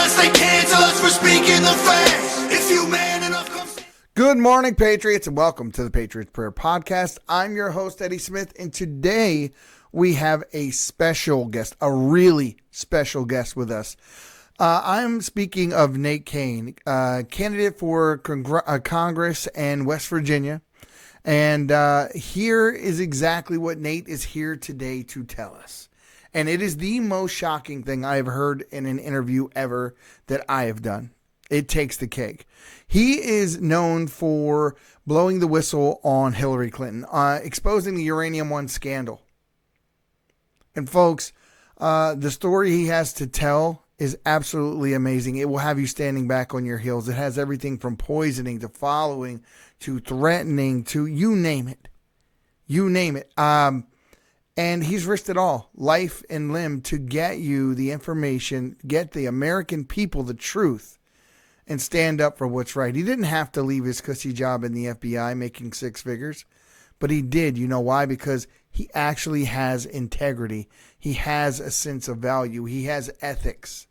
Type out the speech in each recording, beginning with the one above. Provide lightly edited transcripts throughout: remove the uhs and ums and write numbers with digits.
us, they cancel us for speaking the facts. If you man enough, come see. Good morning, Patriots, and welcome to the Patriots Prayer Podcast. I'm your host, Eddie Smith, and today we have a special guest, a really special guest with us. I'm speaking of Nate Cain, candidate for Congress in West Virginia. And here is exactly what Nate is here today to tell us. And it is the most shocking thing I have heard in an interview ever that I have done. It takes the cake. He is known for blowing the whistle on Hillary Clinton, exposing the Uranium One scandal. And folks, the story he has to tell is absolutely amazing. It will have you standing back on your heels. It has everything from poisoning to following to threatening to you name it. You name it. And he's risked it all, life and limb, to get you the information, get the American people the truth, and stand up for what's right. He didn't have to leave his cushy job in the FBI making six figures, but he did. You know why? Because he actually has integrity. He has a sense of value. He has ethics.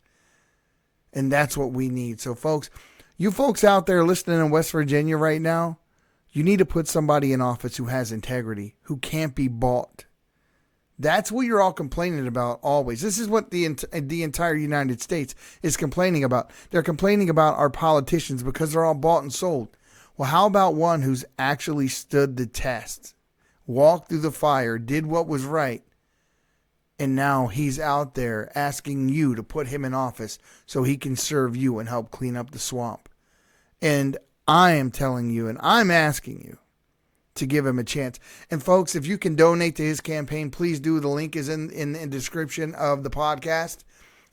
And that's what we need. So folks, you folks out there listening in West Virginia right now, you need to put somebody in office who has integrity, who can't be bought. That's what you're all complaining about always. This is what the entire United States is complaining about. They're complaining about our politicians because they're all bought and sold. Well, how about one who's actually stood the test, walked through the fire, did what was right, and now he's out there asking you to put him in office so he can serve you and help clean up the swamp. And I am telling you, and I'm asking you to give him a chance. And folks, if you can donate to his campaign, please do. The link is in the description of the podcast.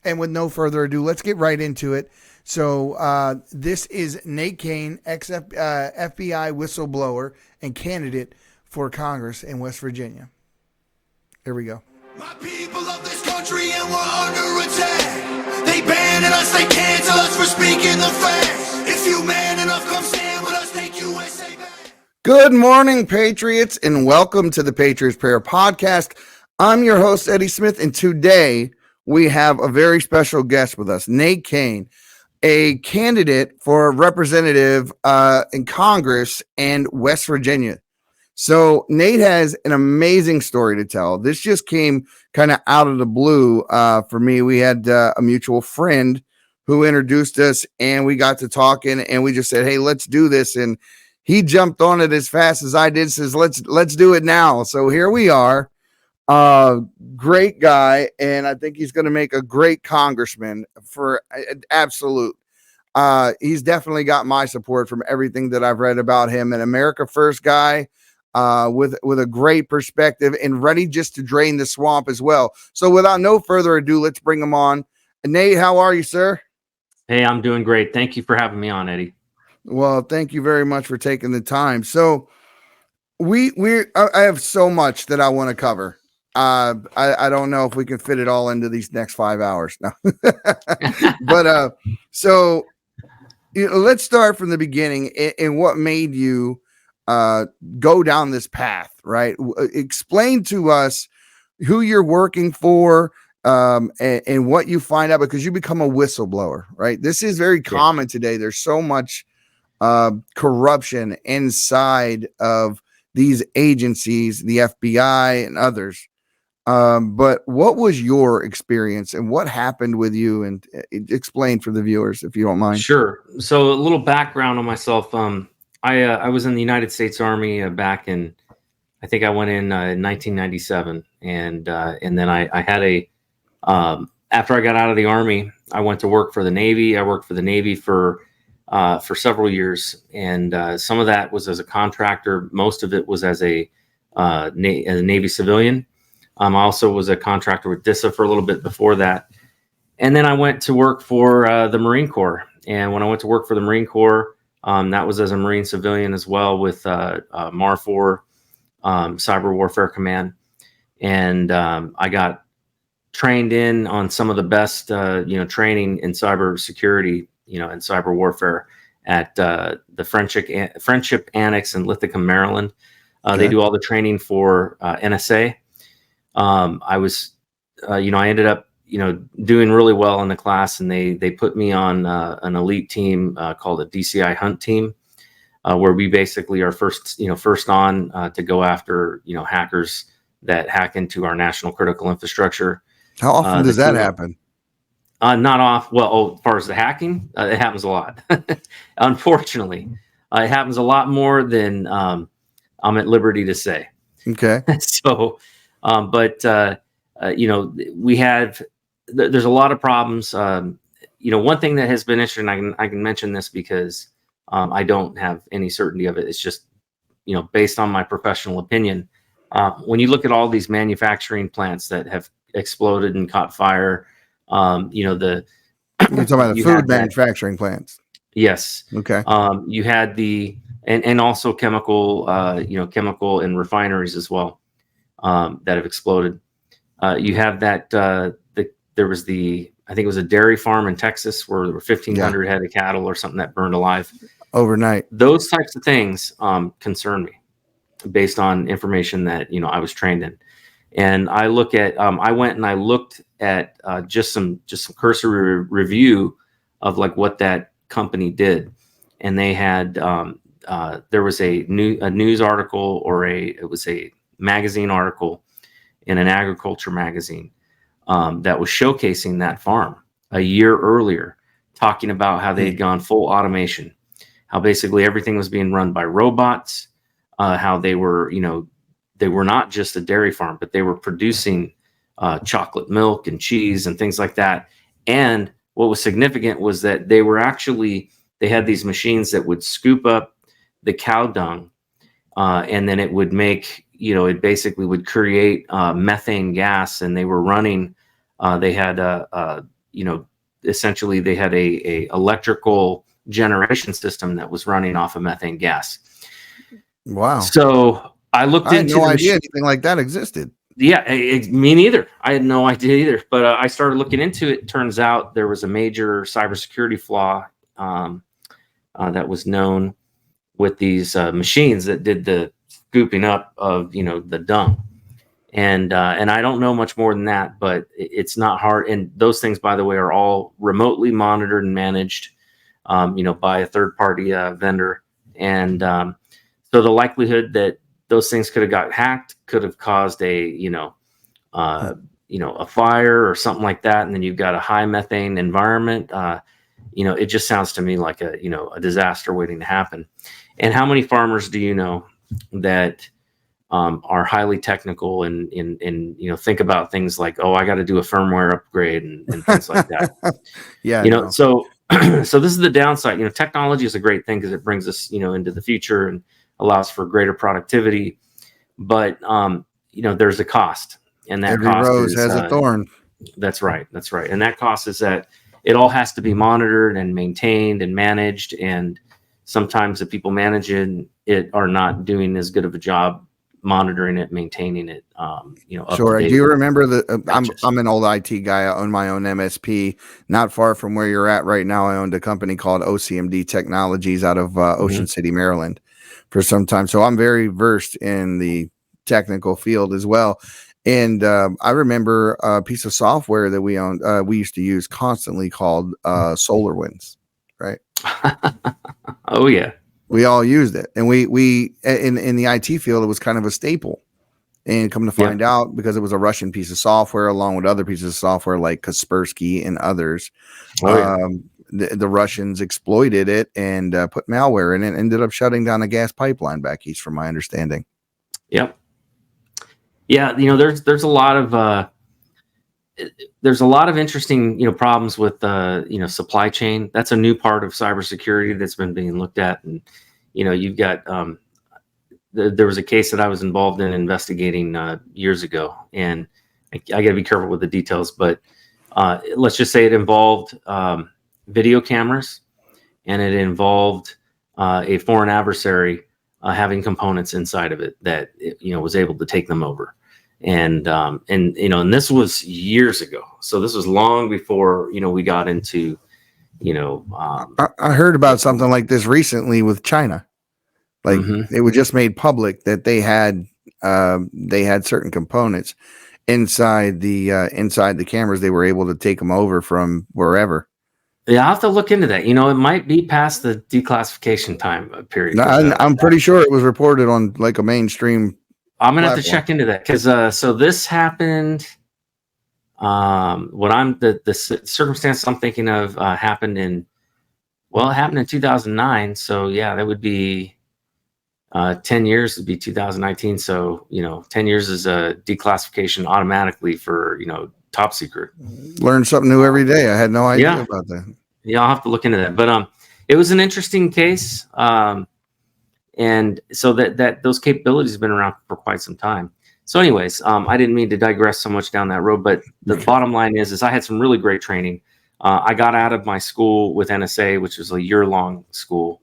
And with no further ado, let's get right into it. So this is Nate Cain, FBI whistleblower and candidate for Congress in West Virginia. Here we go. My people of this country, and we're under attack. They banning us, they cancel us for speaking the facts. If you man enough, come stand with us, take USA back. Good morning, Patriots, and welcome to the Patriots Prayer Podcast. I'm your host, Eddie Smith, and today we have a very special guest with us, Nate Cain, a candidate for representative in Congress and West Virginia. So Nate has an amazing story to tell. This just came kind of out of the blue for me. We had a mutual friend who introduced us, and we got to talking, and we just said, hey, let's do this. And he jumped on it as fast as I did, says, let's do it now. So here we are. Great guy, and I think he's going to make a great congressman for absolute. He's definitely got my support from everything that I've read about him. An America First guy. With a great perspective and ready just to drain the swamp as well. So without no further ado, let's bring him on. Nate, how are you, sir? Hey, I'm doing great. Thank you for having me on, Eddie. Well, thank you very much for taking the time. So I have so much that I want to cover. I don't know if we can fit it all into these next 5 hours now, but so let's start from the beginning and what made you go down this path, right? Explain to us who you're working for, and what you find out, because you become a whistleblower, right? This is very common today. There's so much corruption inside of these agencies, the FBI and others. But what was your experience and what happened with you? And explain for the viewers, if you don't mind. Sure. So a little background on myself. I was in the United States Army back in, I think I went in 1997, and then I had after I got out of the Army, I went to work for the Navy. I worked for the Navy for several years, and some of that was as a contractor. Most of it was as a Navy civilian. I also was a contractor with DISA for a little bit before that, and then I went to work for the Marine Corps. And when I went to work for the Marine Corps, that was as a Marine civilian as well with MAR4, Cyber Warfare Command. And I got trained in on some of the best, training in cyber security, and cyber warfare at the Friendship Annex in Lithicum, Maryland. Okay. They do all the training for NSA. I was, I ended up, doing really well in the class, and they put me on an elite team called a DCI hunt team, where we basically are first on to go after hackers that hack into our national critical infrastructure. How often does that happen? Not off. Well, as far as the hacking, it happens a lot. Unfortunately, it happens a lot more than I'm at liberty to say. Okay. So, we have. There's a lot of problems. One thing that has been interesting, I can mention this because I don't have any certainty of it. It's just based on my professional opinion. When you look at all these manufacturing plants that have exploded and caught fire, You're talking about the food manufacturing plants. Yes. Okay. You had and also chemical and refineries as well, that have exploded. You have that, there was I think it was a dairy farm in Texas where there were 1,500 head of cattle or something that burned alive overnight. Those types of things concern me based on information that, I was trained in. And I look at, I went and I looked at just some cursory review of like what that company did. And they had, there was a news article it was a magazine article in an agriculture magazine that was showcasing that farm a year earlier, talking about how they had gone full automation, how basically everything was being run by robots, how they were, they were not just a dairy farm, but they were producing chocolate milk and cheese and things like that. And what was significant was that they had these machines that would scoop up the cow dung, and then it would make, it basically would create methane gas. And they were running, they had essentially they had a electrical generation system that was running off of methane gas. Wow. So I looked into. I had no idea anything like that existed. Yeah, me neither. I had no idea either. But I started looking into it. Turns out there was a major cybersecurity flaw that was known with these machines that did the scooping up of the dung. And I don't know much more than that, but it's not hard. And those things, by the way, are all remotely monitored and managed, by a third party vendor. And so the likelihood that those things could have got hacked could have caused a fire or something like that. And then you've got a high methane environment. It just sounds to me like a disaster waiting to happen. And how many farmers do you know that are highly technical and think about things like, oh, I got to do a firmware upgrade and things like that. Yeah. So this is the downside. Technology is a great thing because it brings us, into the future and allows for greater productivity. But there's a cost, and that every cost rose has a thorn. That's right. And that cost is that it all has to be monitored and maintained and managed. And sometimes the people managing it are not doing as good of a job monitoring it, maintaining it. Sure. Do you remember I'm an old IT guy. I own my own MSP, not far from where you're at right now. I owned a company called OCMD Technologies out of Ocean City, Maryland, for some time. So I'm very versed in the technical field as well. And I remember a piece of software that we owned, we used to use constantly called SolarWinds, right? Oh yeah. We all used it. And we in the IT field, it was kind of a staple. And come to find out, because it was a Russian piece of software, along with other pieces of software like Kaspersky and others, the Russians exploited it and put malware in it, and ended up shutting down a gas pipeline back east, from my understanding. Yep. Yeah, there's a lot of interesting problems with supply chain. That's a new part of cybersecurity that's been being looked at, and you've got there was a case that I was involved in investigating years ago, and I got to be careful with the details, but let's just say it involved video cameras, and it involved a foreign adversary having components inside of it that was able to take them over, and this was years ago. So this was long before we got into I heard about something like this recently with China. Like it was just made public that they had certain components, inside the cameras, they were able to take them over from wherever. Yeah, I'll have to look into that. It might be past the declassification time period. No, I'm pretty sure it was reported on like a mainstream. I'm gonna have to platform. check into that because so this happened. The circumstance I'm thinking of happened in 2009. So yeah, that would be 10 years would be 2019. So 10 years is a declassification automatically for top secret. Learn something new every day. I had no idea about that. Yeah, I'll have to look into that. But it was an interesting case. And so that those capabilities have been around for quite some time. So anyways, I didn't mean to digress so much down that road, but the bottom line is I had some really great training. I got out of my school with NSA, which was a year-long school.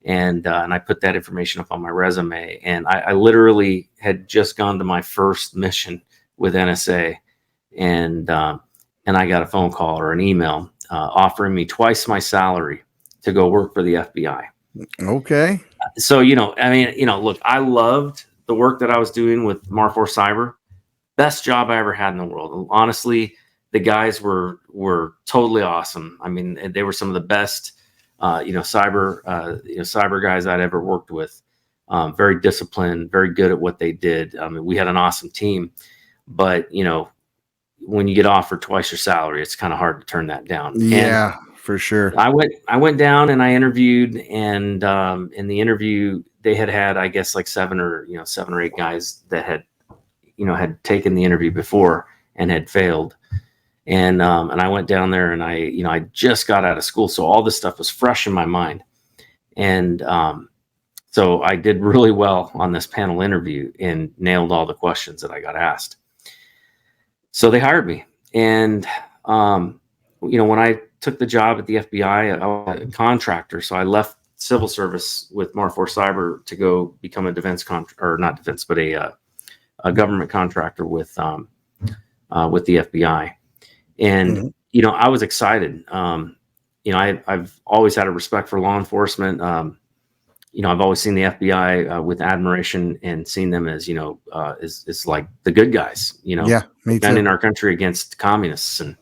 And I put that information up on my resume. And I literally had just gone to my first mission with NSA. And I got a phone call or an email offering me twice my salary to go work for the FBI. Okay. So, look, I loved the work that I was doing with Mar4 Cyber. Best job I ever had in the world. Honestly, the guys were totally awesome. I mean, they were some of the best, cyber guys I'd ever worked with. Very disciplined, very good at what they did. I mean, we had an awesome team, but when you get offered twice your salary, it's kind of hard to turn that down. Yeah, for sure. I went down and I interviewed, and in the interview they had I guess like 7 or 8 guys that had taken the interview before and had failed. And I went down there and I just got out of school. So all this stuff was fresh in my mind. And so I did really well on this panel interview and nailed all the questions that I got asked. So they hired me. And, when I took the job at the FBI, I was a contractor. So I left civil service with Mar4 Cyber to go become a a government contractor with the FBI. And, I was excited. I've always had a respect for law enforcement. I've always seen the FBI with admiration and seen them as, is like the good guys, Yeah, me defending too. our country against communists. And,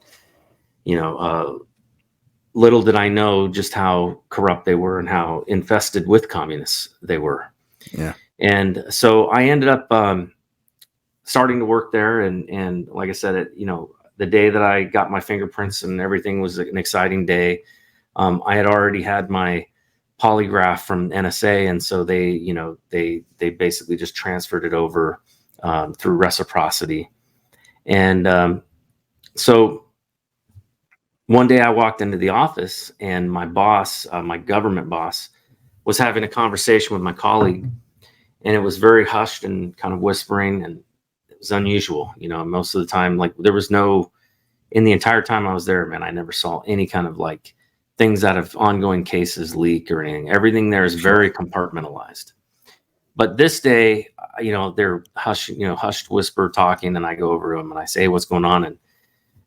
little did I know just how corrupt they were and how infested with communists they were. Yeah. And so I ended up starting to work there. And like I said, the day that I got my fingerprints and everything was an exciting day. I had already had my polygraph from NSA. And so they basically just transferred it over through reciprocity. And so one day I walked into the office and my boss, my government boss, was having a conversation with my colleague, and it was very hushed and kind of whispering, and it was unusual. Most of the time, like in the entire time I was there, man, I never saw any kind of like things out of ongoing cases leak or anything. Everything there is very compartmentalized. But this day, they're hushed whisper talking, and I go over to them and I say, hey, what's going on?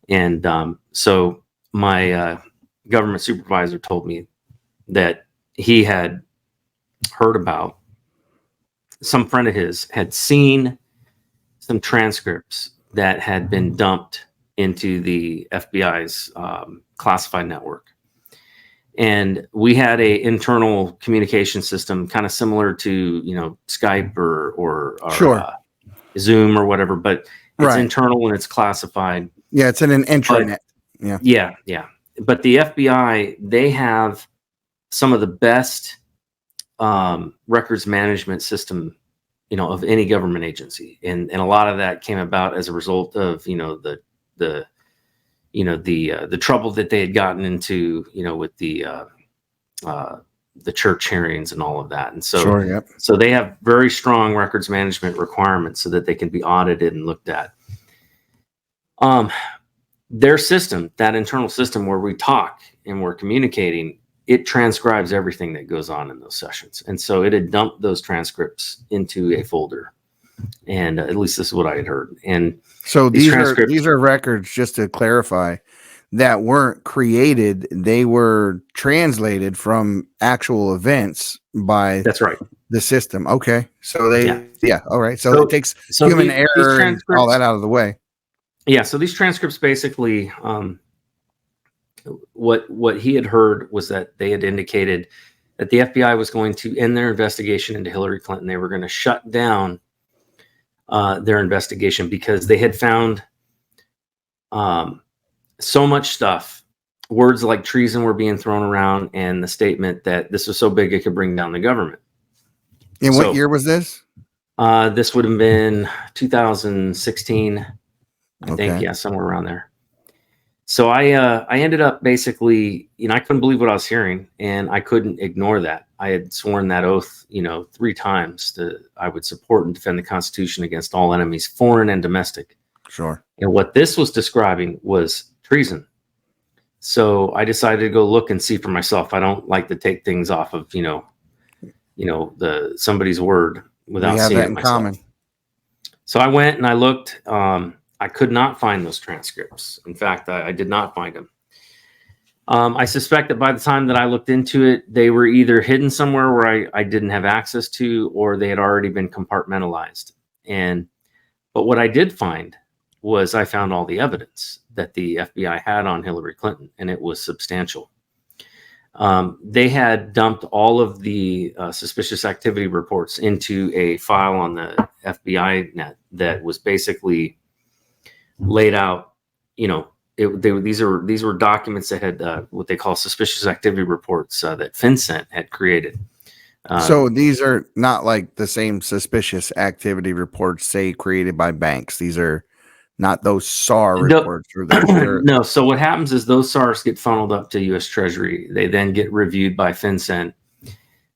And so my government supervisor told me that he had heard about some friend of his had seen some transcripts that had been dumped into the FBI's classified network. And we had a internal communication system kind of similar to, Skype or Sure. Zoom or whatever, but it's Right. internal and it's classified. Yeah, it's in an intranet. Yeah. But the FBI, they have some of the best records management system, of any government agency, and a lot of that came about as a result of the trouble that they had gotten into, with the church hearings and all of that. And so, Sure, yep. So they have very strong records management requirements so that they can be audited and looked at. Their system, that internal system where we talk and we're communicating, it transcribes everything that goes on in those sessions. And so it had dumped those transcripts into a folder. And at least this is what I had heard. And so these are records, just to clarify, that weren't created. They were translated from actual events by That's right. The system. Okay. So Yeah. all right. So it takes human error and all that out of the way. Yeah. So these transcripts basically, what he had heard was that they had indicated that the FBI was going to end their investigation into Hillary Clinton. They were going to shut down their investigation because they had found so much stuff. Words like treason were being thrown around, and the statement that this was so big it could bring down the government. And what year was this? This would have been 2016, I think. Yeah, somewhere around there. So I ended up basically, I couldn't believe what I was hearing, and I couldn't ignore that. I had sworn that oath, 3 times that I would support and defend the Constitution against all enemies, foreign and domestic. Sure. And what this was describing was treason. So I decided to go look and see for myself. I don't like to take things off of, somebody's word without seeing it myself. Common. So I went and I looked. I could not find those transcripts. In fact, I did not find them. I suspect that by the time that I looked into it, they were either hidden somewhere where I didn't have access to, or they had already been compartmentalized. But what I did find was I found all the evidence that the FBI had on Hillary Clinton, and it was substantial. They had dumped all of the suspicious activity reports into a file on the FBI net that was basically laid out. These were documents that had what they call suspicious activity reports that FinCEN had created. So these are not like the same suspicious activity reports, say, created by banks. These are not those SAR reports. No. So what happens is those SARs get funneled up to U.S. Treasury. They then get reviewed by FinCEN.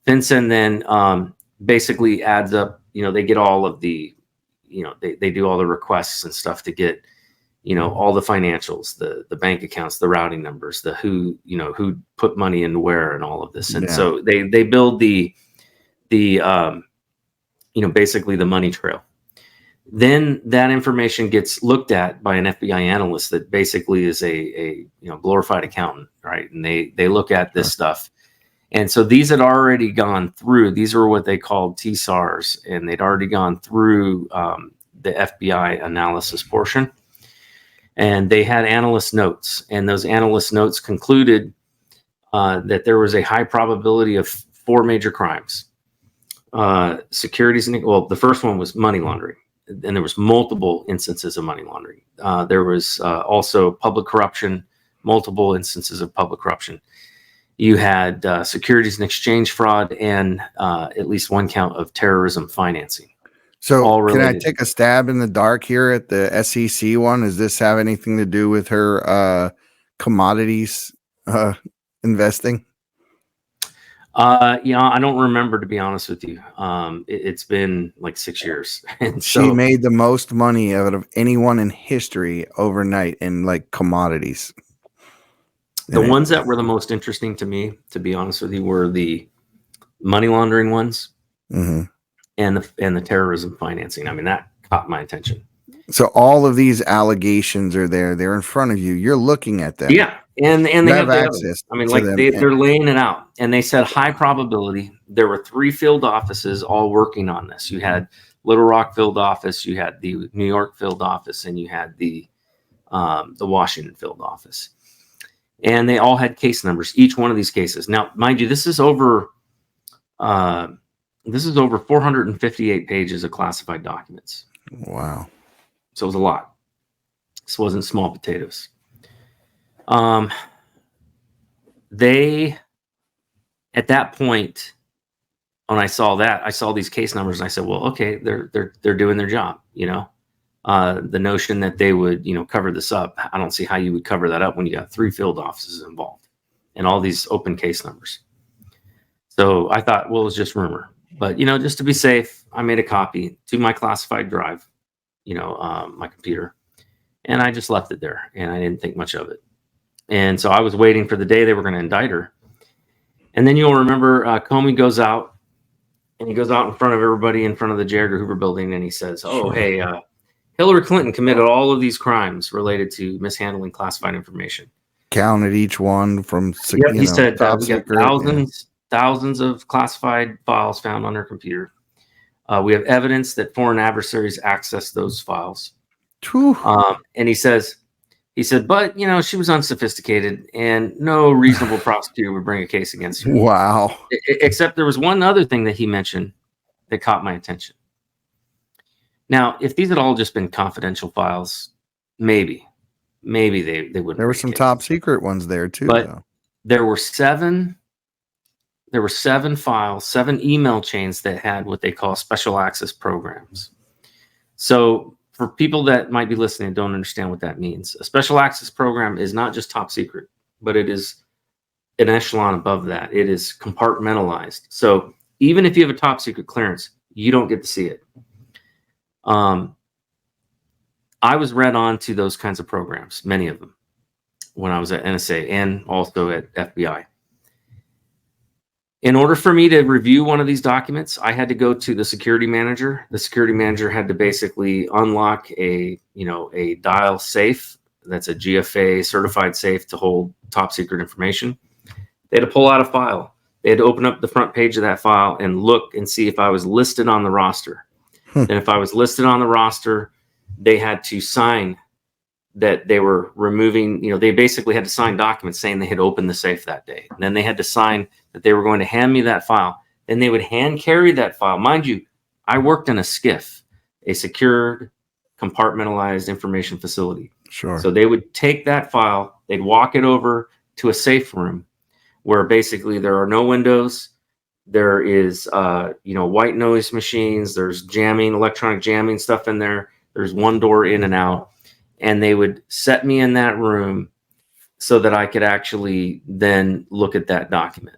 FinCEN then basically adds up. They get all of the, they do all the requests and stuff to get, all the financials, the bank accounts, the routing numbers, the who put money into where, and all of this. And so they build the basically the money trail. Then that information gets looked at by an FBI analyst that basically is a glorified accountant, right? And they look at this stuff. And so these had already gone through. These were what they called TSARs, and they'd already gone through the FBI analysis portion. And they had analyst notes, and those analyst notes concluded that there was a high probability of 4 major crimes. Securities, the first one was money laundering. And there was multiple instances of money laundering. There was also public corruption, multiple instances of public corruption. You had securities and exchange fraud, and at least 1 count of terrorism financing. So can I take a stab in the dark here at the SEC one? Does this have anything to do with her commodities investing? I don't remember, to be honest with you. It's been like 6 years. And so, she made the most money out of anyone in history overnight in like commodities. The ones that were the most interesting to me, to be honest with you, were the money laundering ones, and the terrorism financing. I mean, that caught my attention. So all of these allegations are there. They're in front of you. You're looking at them. Yeah. And they have access. I mean, like they're laying it out, and they said high probability. There were 3 field offices all working on this. You had Little Rock field office, you had the New York field office, and you had the Washington field office. And they all had case numbers, each one of these cases. Now, mind you, this is over 458 pages of classified documents. Wow. So it was a lot. This wasn't small potatoes. They, at that point, when I saw these case numbers, and I said, well, okay, they're doing their job. The notion that they would, cover this up, I don't see how you would cover that up when you got 3 field offices involved and all these open case numbers. So I thought, well, it's just rumor, but just to be safe, I made a copy to my classified drive, my computer, and I just left it there, and I didn't think much of it. And so I was waiting for the day they were going to indict her. And then you'll remember Comey goes out, and he goes out in front of everybody in front of the J. Edgar Hoover building, and he says, hey, Hillary Clinton committed all of these crimes related to mishandling classified information. Counted each one from, he said we got thousands of classified files found on her computer. We have evidence that foreign adversaries accessed those files. And he said, but, you know, she was unsophisticated and no reasonable prosecutor would bring a case against her. Wow. Except there was one other thing that he mentioned that caught my attention. Now, if these had all just been confidential files, maybe they wouldn't. There were some top secret ones there too. But though. there were seven files, 7 email chains that had what they call special access programs. So for people that might be listening and don't understand what that means, a special access program is not just top secret, but it is an echelon above that. It is compartmentalized. So even if you have a top secret clearance, you don't get to see it. I was read on to those kinds of programs, many of them, when I was at NSA and also at FBI. In order for me to review one of these documents, I had to go to the security manager. The security manager had to basically unlock a dial safe. That's a GFA certified safe to hold top secret information. They had to pull out a file. They had to open up the front page of that file and look and see if I was listed on the roster. And if I was listed on the roster, they had to sign that they were removing, they basically had to sign documents saying they had opened the safe that day. And then they had to sign that they were going to hand me that file. Then they would hand carry that file. Mind you, I worked in a SCIF, a secured, compartmentalized information facility. Sure. So they would take that file, they'd walk it over to a safe room where basically there are no windows. There is, white noise machines. There's electronic jamming stuff in there. There's one door in and out. And they would set me in that room so that I could actually then look at that document.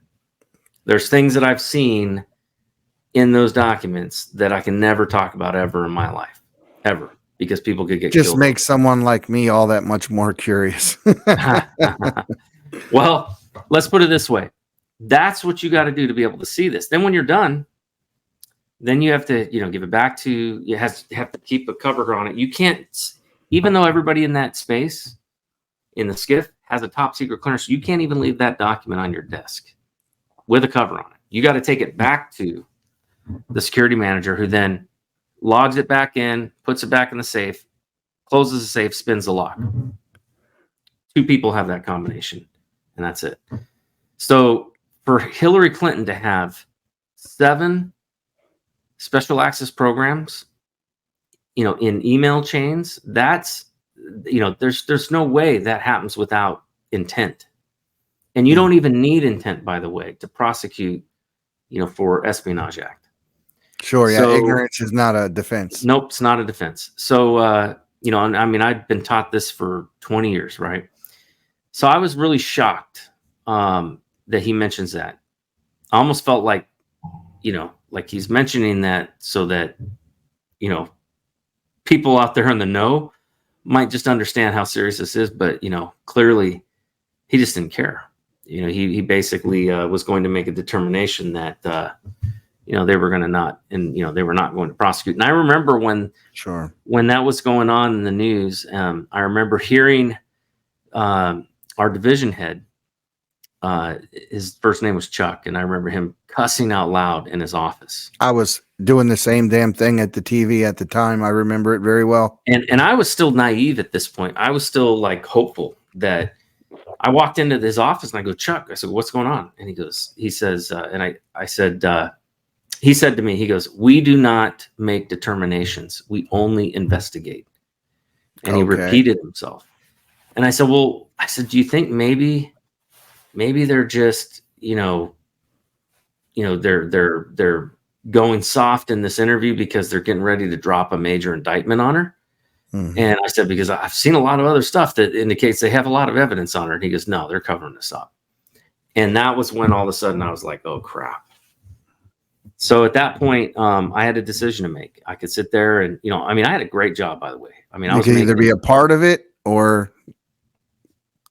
There's things that I've seen in those documents that I can never talk about ever in my life, ever, because people could get just killed. makes someone like me all that much more curious. Well, let's put it this way. That's what you got to do to be able to see this. Then when you're done, then you have to, give it back to, you have to keep a cover on it. You can't, even though everybody in that space, in the SCIF, has a top secret clearance, you can't even leave that document on your desk with a cover on it. You got to take it back to the security manager, who then logs it back in, puts it back in the safe, closes the safe, spins the lock. 2 people have that combination, and that's it. So for Hillary Clinton to have 7 special access programs, in email chains, that's, there's no way that happens without intent. And you don't even need intent, by the way, to prosecute, for Espionage Act. Sure. Yeah. So, ignorance is not a defense. Nope. It's not a defense. So, I've been taught this for 20 years, right? So I was really shocked that he mentions that. I almost felt like, like he's mentioning that so that, people out there in the know might just understand how serious this is. But, clearly he just didn't care. He basically was going to make a determination that, they were going to not, and, they were not going to prosecute. And I remember when that was going on in the news, I remember hearing our division head, his first name was Chuck, and I remember him cussing out loud in his office. I was doing the same damn thing at the TV at the time. I remember it very well. And I was still naive at this point. I was still hopeful that I walked into his office and I go, Chuck, I said, what's going on? And he said to me, he goes, we do not make determinations. We only investigate. And he repeated himself. And I said, do you think maybe they're just, they're going soft in this interview because they're getting ready to drop a major indictment on her? Mm-hmm. And I said, because I've seen a lot of other stuff that indicates they have a lot of evidence on her. And he goes, no, they're covering this up. And that was when all of a sudden I was like, oh, crap. So at that point, I had a decision to make. I could sit there and, I had a great job, by the way. I was either be a part of it or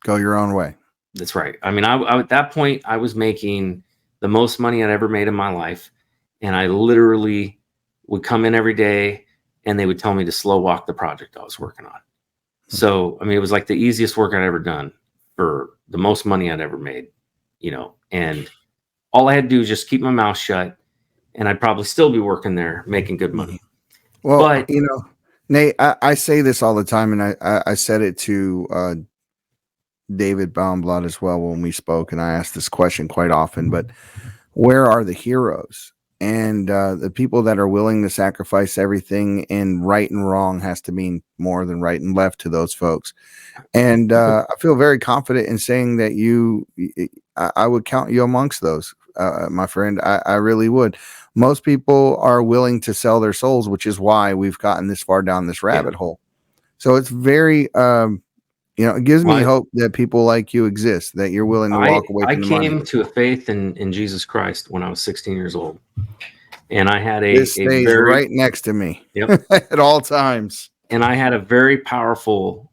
go your own way. That's right. I at that point, I was making the most money I'd ever made in my life. And I literally would come in every day and they would tell me to slow walk the project I was working on. So, it was like the easiest work I'd ever done for the most money I'd ever made, and all I had to do was just keep my mouth shut, and I'd probably still be working there making good money. Well, But Nate, I say this all the time, and I said it to David Baumblad as well when we spoke, and I asked this question quite often, but where are the heroes? And the people that are willing to sacrifice everything, and right and wrong has to mean more than right and left to those folks. And I feel very confident in saying that I would count you amongst those, my friend. I really would. Most people are willing to sell their souls, which is why we've gotten this far down this rabbit hole. So it's very, it gives me hope that people like you exist, that you're willing to walk away from the money. I came to a faith in Jesus Christ when I was 16 years old. And I had this stays right next to me at all times. And I had a very powerful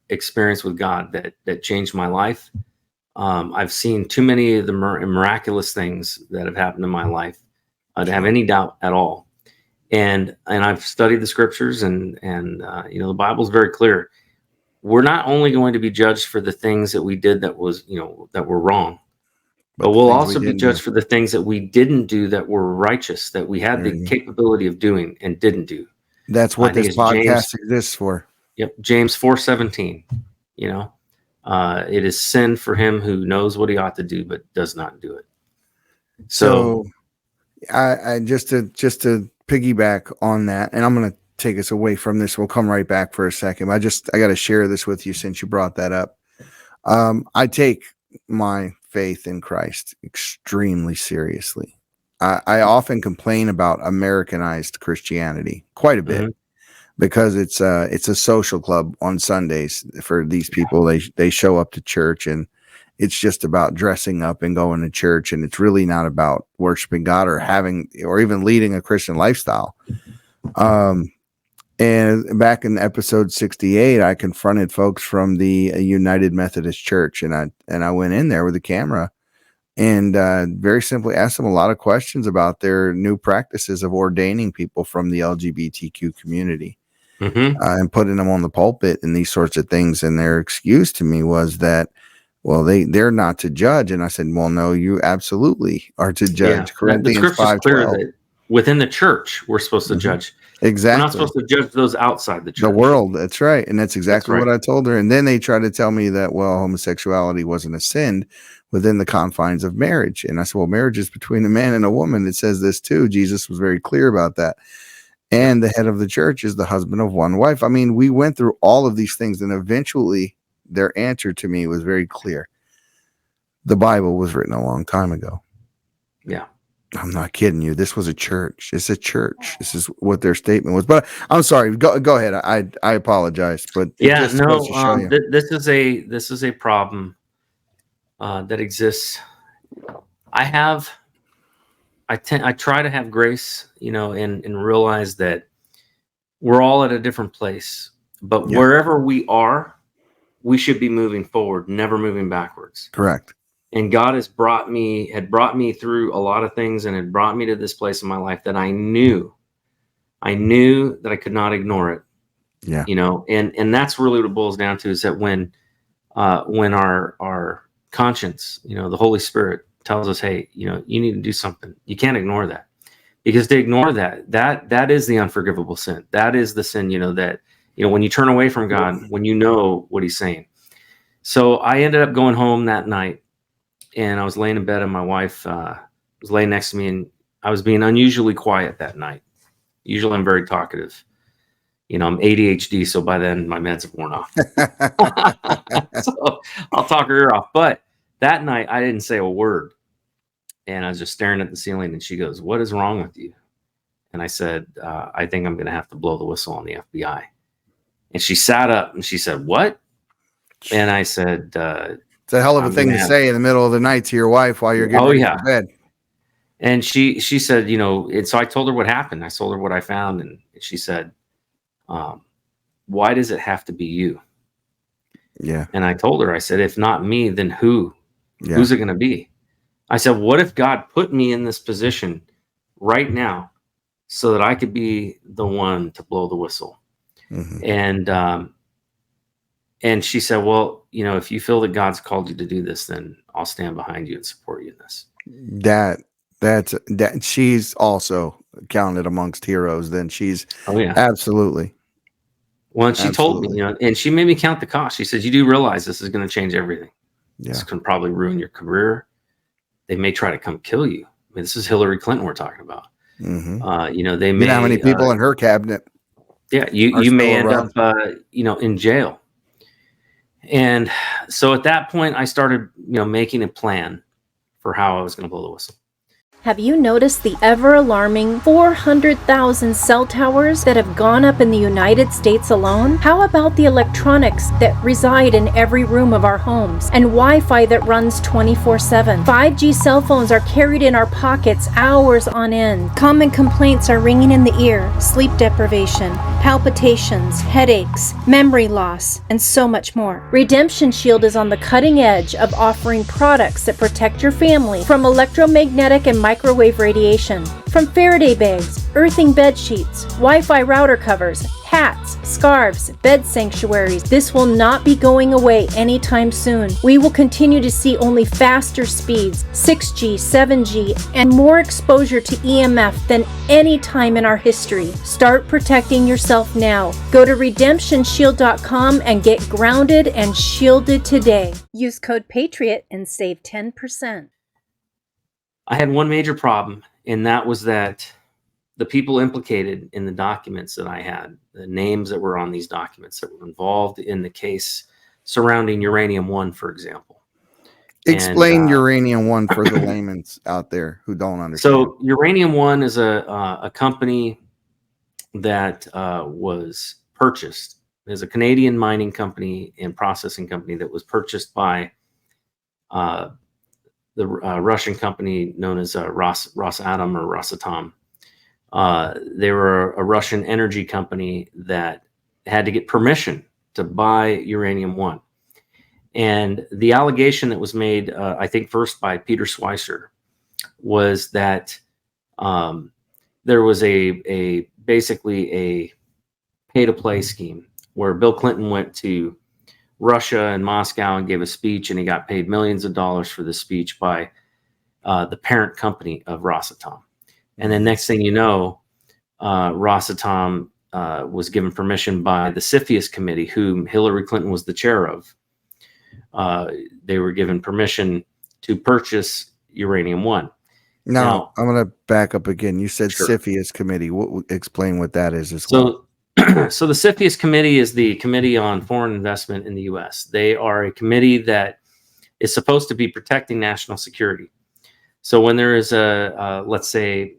experience with God that changed my life. I've seen too many of the miraculous things that have happened in my life to have any doubt at all. And I've studied the scriptures, and the Bible's very clear. We're not only going to be judged for the things that we did that were wrong, but we'll also be judged for the things that we didn't do that were righteous, that we had the capability of doing and didn't do. That's what this podcast exists for. Yep. James 4:17, it is sin for him who knows what he ought to do, but does not do it. So I just to piggyback on that, and I'm going to take us away from this. We'll come right back for a second. I got to share this with you since you brought that up. I take my faith in Christ extremely seriously. I often complain about Americanized Christianity quite a bit because it's a social club on Sundays for these people. They show up to church, and it's just about dressing up and going to church, and it's really not about worshiping God or even leading a Christian lifestyle. And back in episode 68, I confronted folks from the United Methodist Church, and I went in there with a camera and very simply asked them a lot of questions about their new practices of ordaining people from the LGBTQ community and putting them on the pulpit and these sorts of things. And their excuse to me was that, well, they're not to judge. And I said, well, no, you absolutely are to judge. Corinthians 5:12. Within the church, we're supposed to judge. Exactly. We're not supposed to judge those outside the church. The world. That's right. And that's exactly what I told her. And then they try to tell me that, well, homosexuality wasn't a sin within the confines of marriage. And I said, well, marriage is between a man and a woman. It says this too. Jesus was very clear about that. And the head of the church is the husband of one wife. I mean, we went through all of these things, and eventually their answer to me was very clear. The Bible was written a long time ago. Yeah. I'm not kidding you. This was a church. It's a church. This is what their statement was. But I'm sorry. Go ahead. I apologize. But yeah, no. This is a problem that exists. I try to have grace, and realize that we're all at a different place. But wherever we are, we should be moving forward, never moving backwards. Correct. And God had brought me through a lot of things, and had brought me to this place in my life that I knew that I could not ignore it. Yeah. And that's really what it boils down to, is that when our conscience, the Holy Spirit tells us, hey, you need to do something. You can't ignore that, because to ignore that is the unforgivable sin. That is the sin, that, when you turn away from God, when you know what he's saying. So I ended up going home that night, and I was laying in bed, and my wife was laying next to me, and I was being unusually quiet that night. Usually I'm very talkative. I'm ADHD, so by then my meds have worn off. So I'll talk her ear off. But that night I didn't say a word. And I was just staring at the ceiling, and she goes, "What is wrong with you?" And I said, "I think I'm going to have to blow the whistle on the FBI." And she sat up and she said, "What?" And I said, it's a hell of a thing to say in the middle of the night to your wife while you're getting ready to bed. And she said, and so I told her what happened. I told her what I found. And she said, "Why does it have to be you?" Yeah. And I told her, I said, "If not me, then who? Yeah. Who's it going to be?" I said, "What if God put me in this position right now so that I could be the one to blow the whistle?" And she said, "Well, if you feel that God's called you to do this, then I'll stand behind you and support you in this. That she's also counted amongst heroes. Then she's Oh yeah. absolutely. Well, and she told me, and she made me count the cost. She said, you do realize this is going to change everything. Yeah. This can probably ruin your career. They may try to come kill you. I mean, this is Hillary Clinton we're talking about. Mm-hmm. They may. You know how many people in her cabinet? Yeah, you may end up, in jail. And so at that point, I started, making a plan for how I was going to blow the whistle. Have you noticed the ever-alarming 400,000 cell towers that have gone up in the United States alone? How about the electronics that reside in every room of our homes and Wi-Fi that runs 24/7? 5G cell phones are carried in our pockets hours on end. Common complaints are ringing in the ear: sleep deprivation, palpitations, headaches, memory loss, and so much more. Redemption Shield is on the cutting edge of offering products that protect your family from electromagnetic and microwave radiation. From Faraday bags, earthing bed sheets, Wi-Fi router covers, hats, scarves, bed sanctuaries, this will not be going away anytime soon. We will continue to see only faster speeds, 6G, 7G, and more exposure to EMF than any time in our history. Start protecting yourself now. Go to redemptionshield.com and get grounded and shielded today. Use code PATRIOT and save 10%. I had one major problem, and that was that the people implicated in the documents that I had, the names that were on these documents that were involved in the case surrounding Uranium One, for example. Explain Uranium One for the layman's out there who don't understand. So Uranium One is a company that was purchased. There's a Canadian mining company and processing company that was purchased by the Russian company known as Rosatom or Rosatom. They were a Russian energy company that had to get permission to buy Uranium One. And the allegation that was made, I think first by Peter Schweizer, was that there was basically a pay-to-play scheme where Bill Clinton went to Russia and Moscow and gave a speech, and he got paid millions of dollars for the speech by the parent company of Rosatom. And then next thing you know, Rosatom was given permission by the CFIUS committee, whom Hillary Clinton was the chair of. They were given permission to purchase Uranium One. Now I'm going to back up again. You said Sure. CFIUS committee. Explain what that is as well. So the CFIUS committee is the Committee on Foreign Investment in the U.S. They are a committee that is supposed to be protecting national security. So when there is let's say,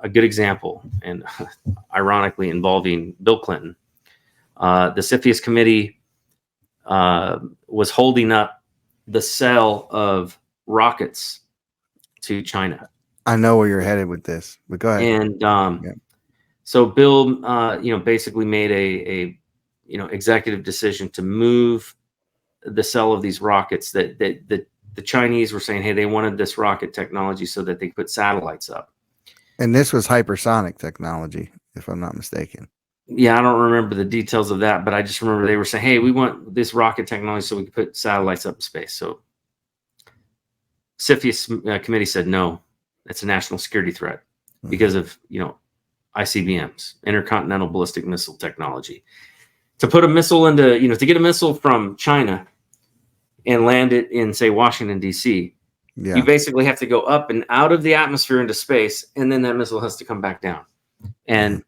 a good example, and ironically involving Bill Clinton, the CFIUS committee was holding up the sale of rockets to China. I know where you're headed with this, but go ahead. And so Bill, basically made a executive decision to move the sale of these rockets. That the Chinese were saying, hey, they wanted this rocket technology so that they could put satellites up. And this was hypersonic technology, if I'm not mistaken. Yeah, I don't remember the details of that, but I just remember they were saying, hey, we want this rocket technology so we can put satellites up in space. So CFIUS committee said, no, it's a national security threat because of, ICBMs, intercontinental ballistic missile technology. To put a missile into, to get a missile from China and land it in, say, Washington, D.C., you basically have to go up and out of the atmosphere into space, and then that missile has to come back down. And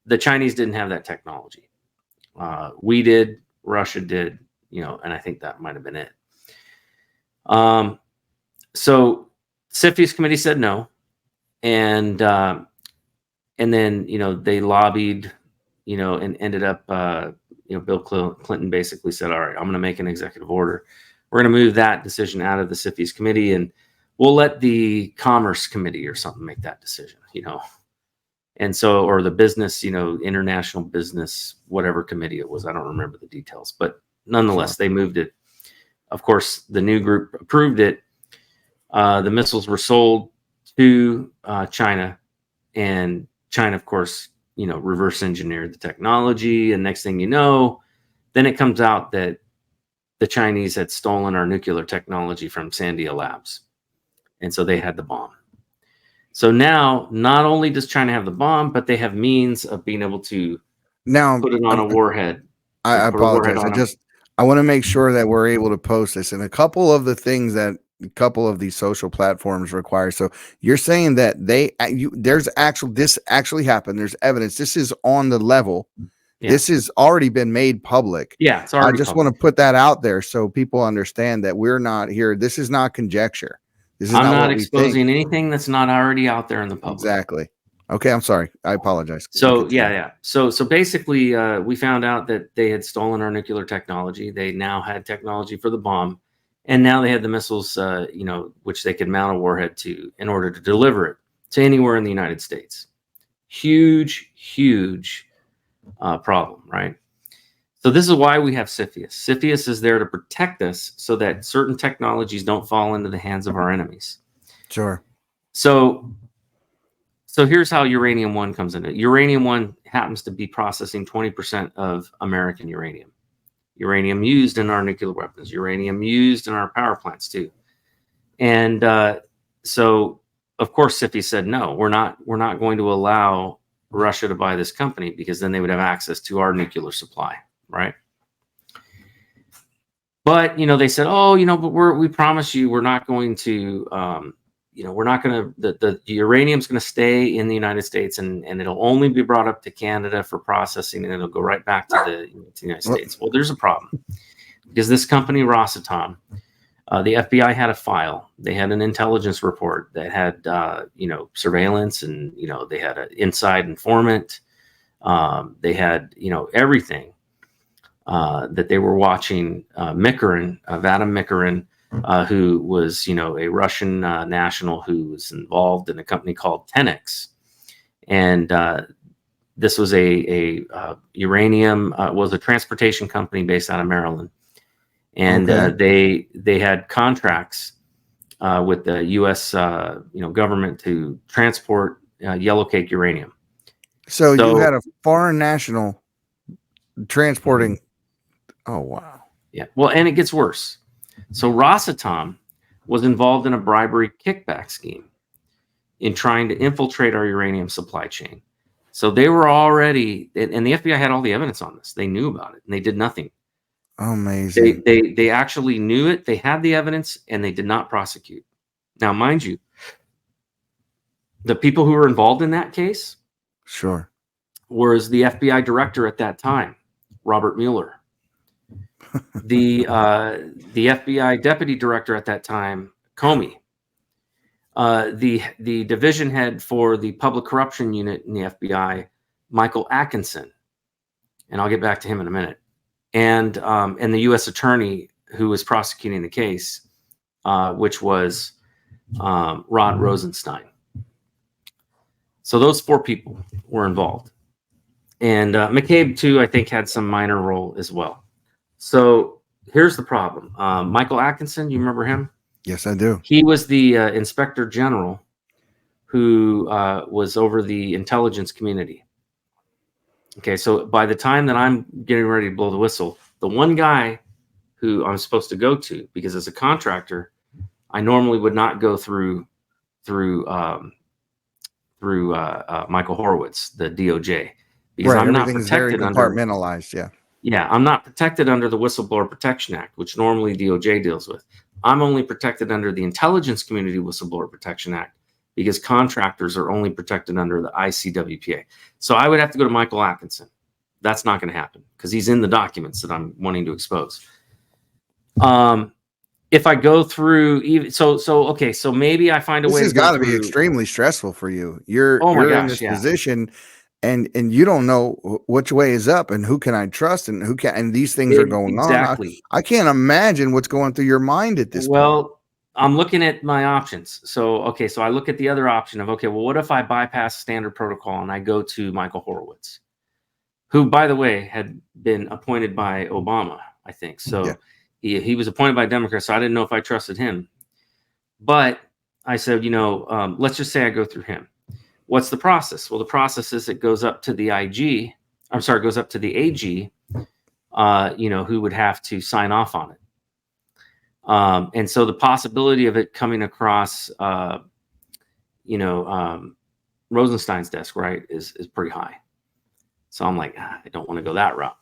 the Chinese didn't have that technology. We did, Russia did, and I think that might have been it. So CFIUS committee said no. And then, they lobbied, and ended up, Bill Clinton basically said, all right, I'm going to make an executive order. We're going to move that decision out of the CFIUS committee, and we'll let the Commerce Committee or something make that decision, And so, or the business, international business, whatever committee it was. I don't remember the details, but nonetheless, they moved it. Of course, the new group approved it. The missiles were sold to China, and China, of course, reverse engineered the technology. And next thing you know, then it comes out that the Chinese had stolen our nuclear technology from Sandia Labs. And so they had the bomb. So now, not only does China have the bomb, but they have means of being able to Now, put it on a warhead. I Put a warhead apologize. on I want to make sure that we're able to post this, and a couple of the things that a couple of these social platforms require. So you're saying that this actually happened. There's evidence. This is on the level. Yeah. This has already been made public. Yeah, it's I already just public. want to put that out there so people understand that we're not here. This is not conjecture. This is I'm not what we exposing think. anything that's not already out there in the public. Exactly. Okay, I'm sorry. I apologize. So yeah. So basically, we found out that they had stolen our nuclear technology. They now had technology for the bomb, and now they had the missiles, which they could mount a warhead to in order to deliver it to anywhere in the United States. Huge problem, right? So this is why we have CFIUS. CFIUS is there to protect us so that certain technologies don't fall into the hands of our enemies. Sure. So here's how Uranium One comes in. Uranium One happens to be processing 20% of American uranium. Uranium used in our nuclear weapons, uranium used in our power plants too. And so, of course, CFIUS said, no, we're not going to allow Russia to buy this company, because then they would have access to our nuclear supply, right? But, they said, but we promise you we're not going to, we're not going to, the uranium's going to stay in the United States, and it'll only be brought up to Canada for processing, and it'll go right back to the United States. Well, there's a problem, because this company, Rosatom, the FBI had a file. They had an intelligence report that had, surveillance, and, they had an inside informant. They had, everything that they were watching. Mikurin, Vadim Mikurin, who was, a Russian national who was involved in a company called Tenex. And this was a uranium, was a transportation company based out of Maryland. And they had contracts with the U.S. Government to transport yellow cake uranium. So you had a foreign national transporting. Oh wow! Yeah. Well, and it gets worse. So Rosatom was involved in a bribery kickback scheme in trying to infiltrate our uranium supply chain. So they were already, and the FBI had all the evidence on this. They knew about it, and they did nothing. Amazing. They actually knew it. They had the evidence, and they did not prosecute. Now, mind you, the people who were involved in that case, sure, was the FBI director at that time, Robert Mueller. The FBI deputy director at that time, Comey. The division head for the public corruption unit in the FBI, Michael Atkinson, and I'll get back to him in a minute. And the U.S. attorney who was prosecuting the case, which was Rod Rosenstein. So those four people were involved, and McCabe too, I think, had some minor role as well. So here's the problem. Michael Atkinson, you remember him? Yes, I do. He was the inspector general who was over the intelligence community. Okay, so by the time that I'm getting ready to blow the whistle, the one guy who I'm supposed to go to, because as a contractor, I normally would not go through Michael Horowitz, the DOJ, because I'm not protected compartmentalized. Yeah, I'm not protected under the Whistleblower Protection Act, which normally DOJ deals with. I'm only protected under the Intelligence Community Whistleblower Protection Act, because contractors are only protected under the ICWPA. So I would have to go to Michael Atkinson. That's not going to happen, because he's in the documents that I'm wanting to expose. If I go through, so maybe I find a way. This has got to be extremely stressful for you. You're in this position, and you don't know which way is up, and who can I trust, and who can, and these things are going on. I can't imagine what's going through your mind at this point. Well, I'm looking at my options. So I look at the other option of, what if I bypass standard protocol and I go to Michael Horowitz, who, by the way, had been appointed by Obama, I think. So yeah. He was appointed by Democrats, so I didn't know if I trusted him. But I said, let's just say I go through him. What's the process? Well, the process is it goes up to the goes up to the AG, who would have to sign off on it. And so the possibility of it coming across, Rosenstein's desk, right, is pretty high. So I'm like, I don't want to go that route.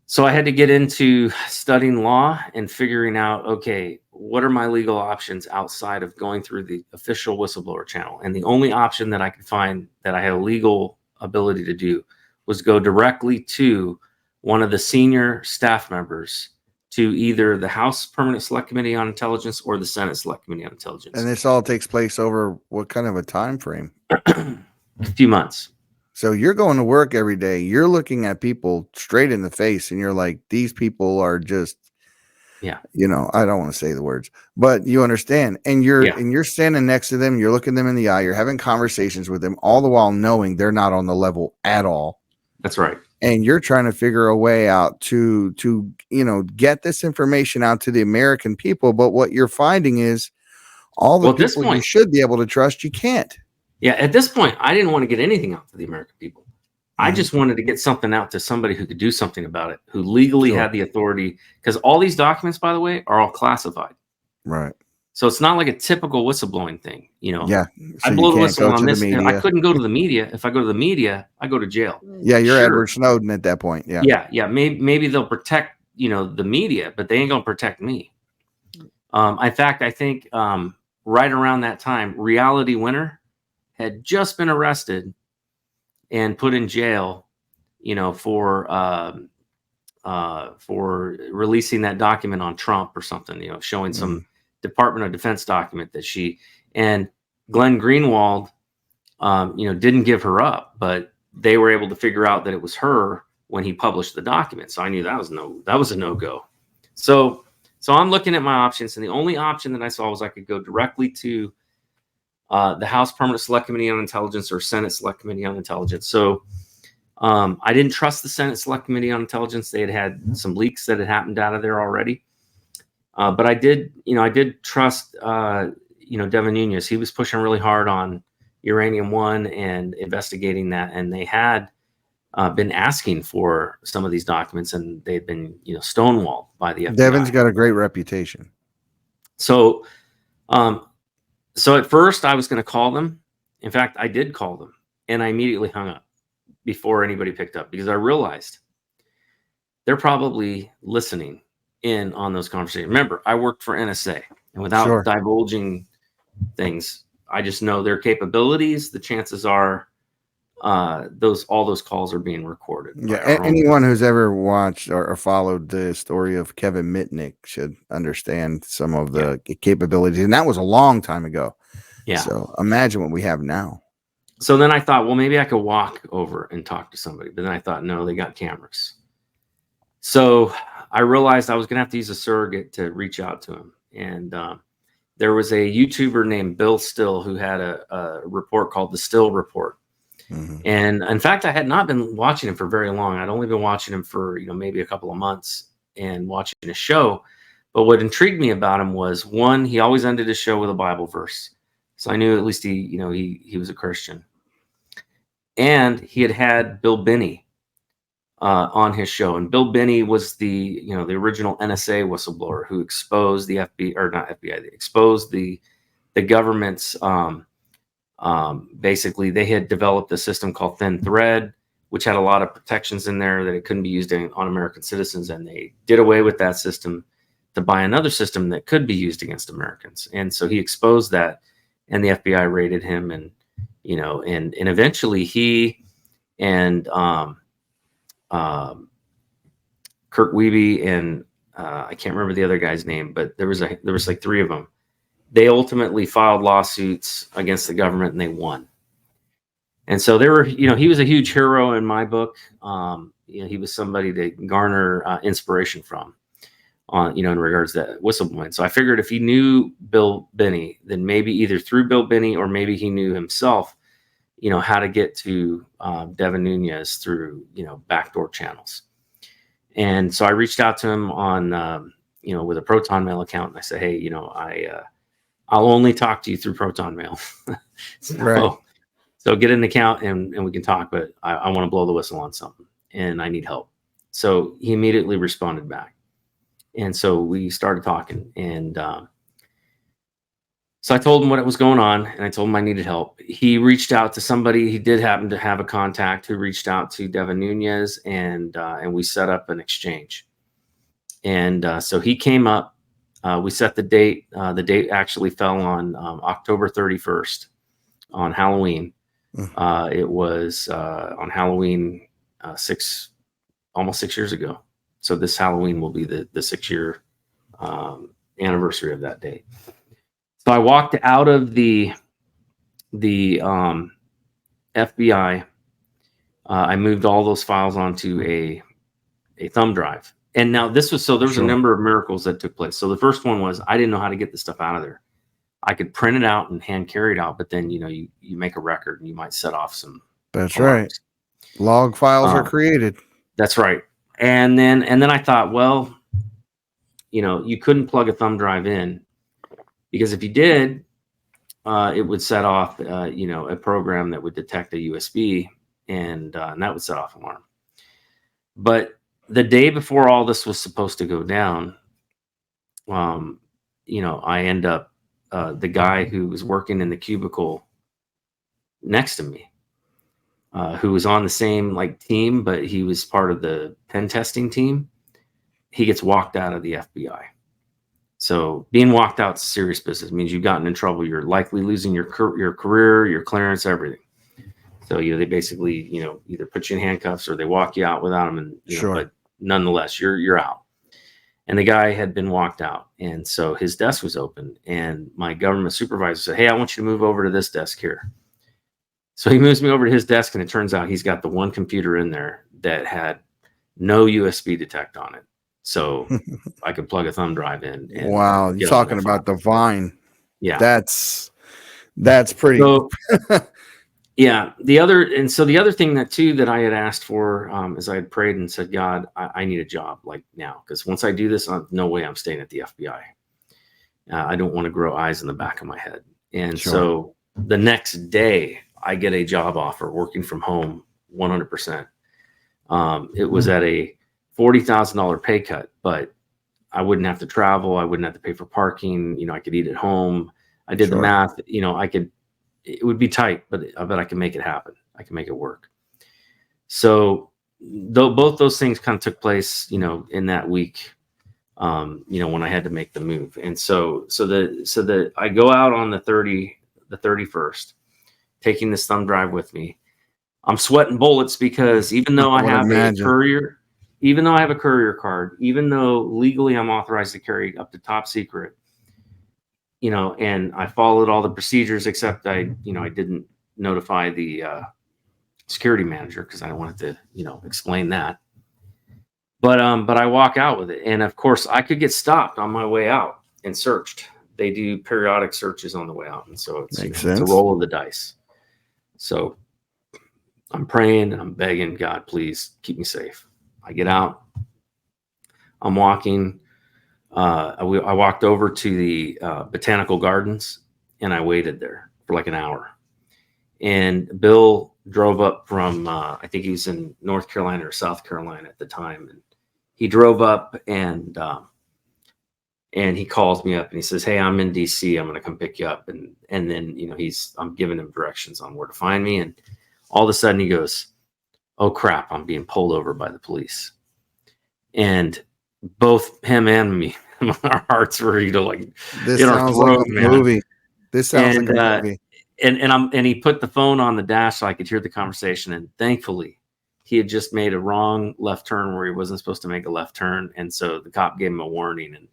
So I had to get into studying law and figuring out, okay, what are my legal options outside of going through the official whistleblower channel? And the only option that I could find that I had a legal ability to do was go directly to one of the senior staff members, to either the House Permanent Select Committee on Intelligence or the Senate Select Committee on Intelligence. And this all takes place over what kind of a time frame? A few months. So you're going to work every day. You're looking at people straight in the face, and you're like, these people are just, yeah, I don't want to say the words, but you understand. And you're standing next to them. You're looking them in the eye. You're having conversations with them, all the while knowing they're not on the level at all. That's right. And you're trying to figure a way out to get this information out to the American people. But what you're finding is all the people you should be able to trust, you can't. Yeah, at this point, I didn't want to get anything out to the American people. I just wanted to get something out to somebody who could do something about it, who legally had the authority. Because all these documents, by the way, are all classified. Right. So it's not like a typical whistleblowing thing. Yeah. So I blow the whistle on this. I couldn't go to the media. If I go to the media, I go to jail. Yeah, you're Edward Snowden at that point. Yeah. Yeah. Maybe they'll protect, the media, but they ain't going to protect me. In fact, I think right around that time, Reality Winner had just been arrested and put in jail, for releasing that document on Trump or something, showing some Department of Defense document that and Glenn Greenwald, didn't give her up, but they were able to figure out that it was her when he published the document. So I knew that was a no-go. So I'm looking at my options, and the only option that I saw was I could go directly to the House Permanent Select Committee on Intelligence or Senate Select Committee on Intelligence. So I didn't trust the Senate Select Committee on Intelligence. They had some leaks that had happened out of there already. But I did trust, Devin Nunes. He was pushing really hard on Uranium One and investigating that. And they had been asking for some of these documents, and they'd been, stonewalled by the FBI. Devin's got a great reputation. So at first I was going to call them. In fact, I did call them, and I immediately hung up before anybody picked up, because I realized they're probably listening in on those conversations. Remember, I worked for NSA, and without divulging things, I just know their capabilities. The chances are all those calls are being recorded. Yeah, anyone who's ever watched or followed the story of Kevin Mitnick should understand some of the capabilities, and that was a long time ago. Yeah. So imagine what we have now. So then I thought, well, maybe I could walk over and talk to somebody, but then I thought, no, they got cameras. So I realized I was going to have to use a surrogate to reach out to him, and there was a YouTuber named Bill Still who had a report called the Still Report. Mm-hmm. And in fact, I had not been watching him for very long. I'd only been watching him for, maybe a couple of months and watching his show. But what intrigued me about him was, one, he always ended his show with a Bible verse. So I knew at least he was a Christian. And he had Bill Binney on his show. And Bill Binney was the original NSA whistleblower who exposed the exposed the government's, basically they had developed a system called Thin Thread, which had a lot of protections in there that it couldn't be used on American citizens. And they did away with that system to buy another system that could be used against Americans. And so he exposed that, and the FBI raided him, and eventually he and Kirk Wiebe and I can't remember the other guy's name, but there was like three of them. They ultimately filed lawsuits against the government, and they won. And so they were, he was a huge hero in my book. He was somebody to garner inspiration from, in regards to that whistleblowing. So I figured if he knew Bill Binney, then maybe either through Bill Binney or maybe he knew himself, how to get to Devin Nunes through, backdoor channels. And so I reached out to him on, with a Proton Mail account, and I said, hey, I'll only talk to you through Proton Mail. So get an account and we can talk, but I want to blow the whistle on something and I need help. So he immediately responded back. And so we started talking, and so I told him what was going on, and I told him I needed help. He reached out to somebody. He did happen to have a contact who reached out to Devin Nunes, and we set up an exchange. And so he came up. We set the date. The date actually fell on October 31st on Halloween. It was on Halloween almost 6 years ago. So this Halloween will be the 6-year anniversary of that date. So I walked out of the FBI. I moved all those files onto a thumb drive. And now there was a number of miracles that took place. So the first one was I didn't know how to get the stuff out of there. I could print it out and hand carry it out, but then you make a record and you might set off some. That's alarms. Right. Log files are created. That's right. And then I thought, well, you couldn't plug a thumb drive in, because if you did, it would set off a program that would detect a USB, and that would set off an alarm. But the day before all this was supposed to go down, I end up the guy who was working in the cubicle next to me, who was on the same team, but he was part of the pen testing team. He gets walked out of the FBI. So being walked out is serious business. It means you've gotten in trouble. You're likely losing your career, your clearance, everything. So they basically either put you in handcuffs or they walk you out without them. And sure. But nonetheless, you're out. And the guy had been walked out, and so his desk was open. And my government supervisor said, "Hey, I want you to move over to this desk here." So he moves me over to his desk, and it turns out he's got the one computer in there that had no USB detect on it. So I could plug a thumb drive in. And wow. You're talking about the Vine. Yeah. That's pretty. So, yeah. The other thing that I had asked for is I had prayed and said, God, I need a job now. Because once I do this, no way I'm staying at the FBI. I don't want to grow eyes in the back of my head. And so the next day I get a job offer working from home 100%. It was at a $40,000 pay cut, but I wouldn't have to travel. I wouldn't have to pay for parking. I could eat at home. I did the math. It would be tight, but I bet I can make it happen. I can make it work. So both those things kind of took place, in that week, when I had to make the move. And so I go out on the 31st, taking this thumb drive with me. I'm sweating bullets because even though I have a courier card, even though legally I'm authorized to carry up to top secret, and I followed all the procedures, except I didn't notify the security manager because I wanted to, explain that. But I walk out with it. And of course I could get stopped on my way out and searched. They do periodic searches on the way out. And so it's a roll of the dice. So I'm praying and I'm begging God, please keep me safe. I get out. I'm walking. I walked over to the botanical gardens and I waited there for an hour. And Bill drove up from, I think he was in North Carolina or South Carolina at the time. And he drove up and he calls me up and he says, "Hey, I'm in DC. I'm going to come pick you up." And then, I'm giving him directions on where to find me. And all of a sudden he goes, "Oh crap, I'm being pulled over by the police." And both him and me, our hearts were this sounds like a movie. This sounds like a movie. And he put the phone on the dash so I could hear the conversation. And thankfully, he had just made a wrong left turn where he wasn't supposed to make a left turn. And so the cop gave him a warning,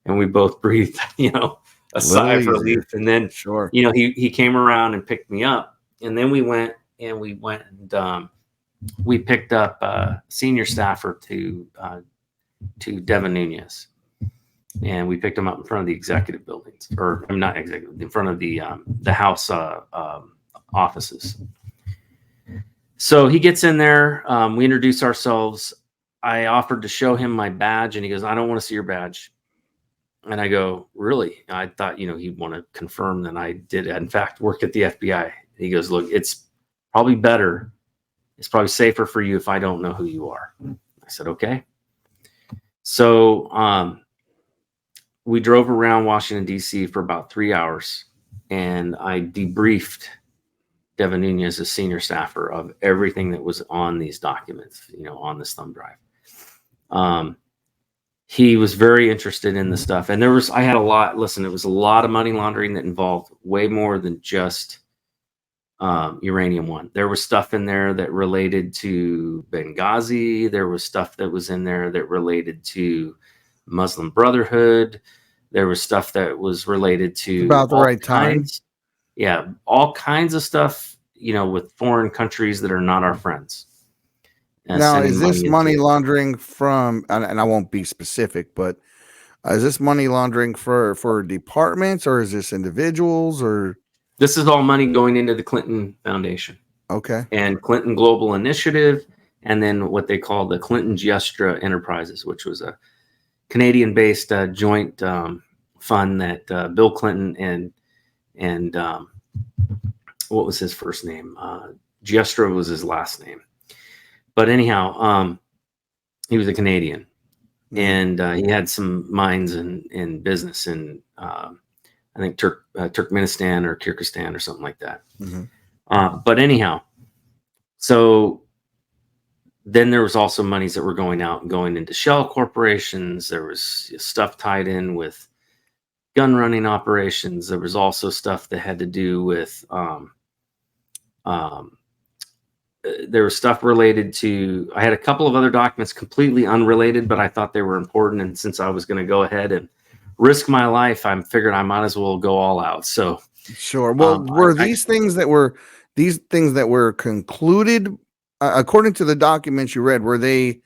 and we both breathed, a sigh of relief. And then, he came around and picked me up. And then we went and we picked up a senior staffer to Devin Nunes. And we picked him up in front of the executive buildings, or I'm not executive, in front of the House offices. So he gets in there. We introduce ourselves. I offered to show him my badge, and he goes, "I don't want to see your badge." And I go, "Really?" I thought, he'd want to confirm that I did, in fact, work at the FBI. He goes, "Look, it's probably better. It's probably safer for you if I don't know who you are." I said, "Okay." So we drove around Washington, D.C. for about 3 hours, and I debriefed Devin Nunes, as senior staffer, of everything that was on these documents, on this thumb drive. He was very interested in the stuff. And I had a lot, listen, it was a lot of money laundering that involved way more than just Uranium One. There was stuff in there that related to Benghazi. There was stuff that was in there that related to Muslim Brotherhood. There was stuff that was related to about the right time. Yeah, all kinds of stuff, with foreign countries that are not our friends. Now, is this money laundering from, and I won't be specific, but is this money laundering for departments, or is this individuals, or? This is all money going into the Clinton Foundation. Okay. And Clinton Global Initiative, and then what they call the Clinton Giestra Enterprises, which was a Canadian-based joint fund that Bill Clinton and what was his first name? Giestra was his last name. But anyhow, he was a Canadian, and he had some mines in business in I think Turkmenistan or Kyrgyzstan or something like that. Mm-hmm. But anyhow, so then there was also monies that were going out and going into shell corporations. There was stuff tied in with gun running operations. There was also stuff that had to do with there was stuff related to, I had a couple of other documents completely unrelated, but I thought they were important. And since I was going to go ahead and risk my life, I figured I might as well go all out. So sure. Well, were these things that were concluded according to the documents you read? Were they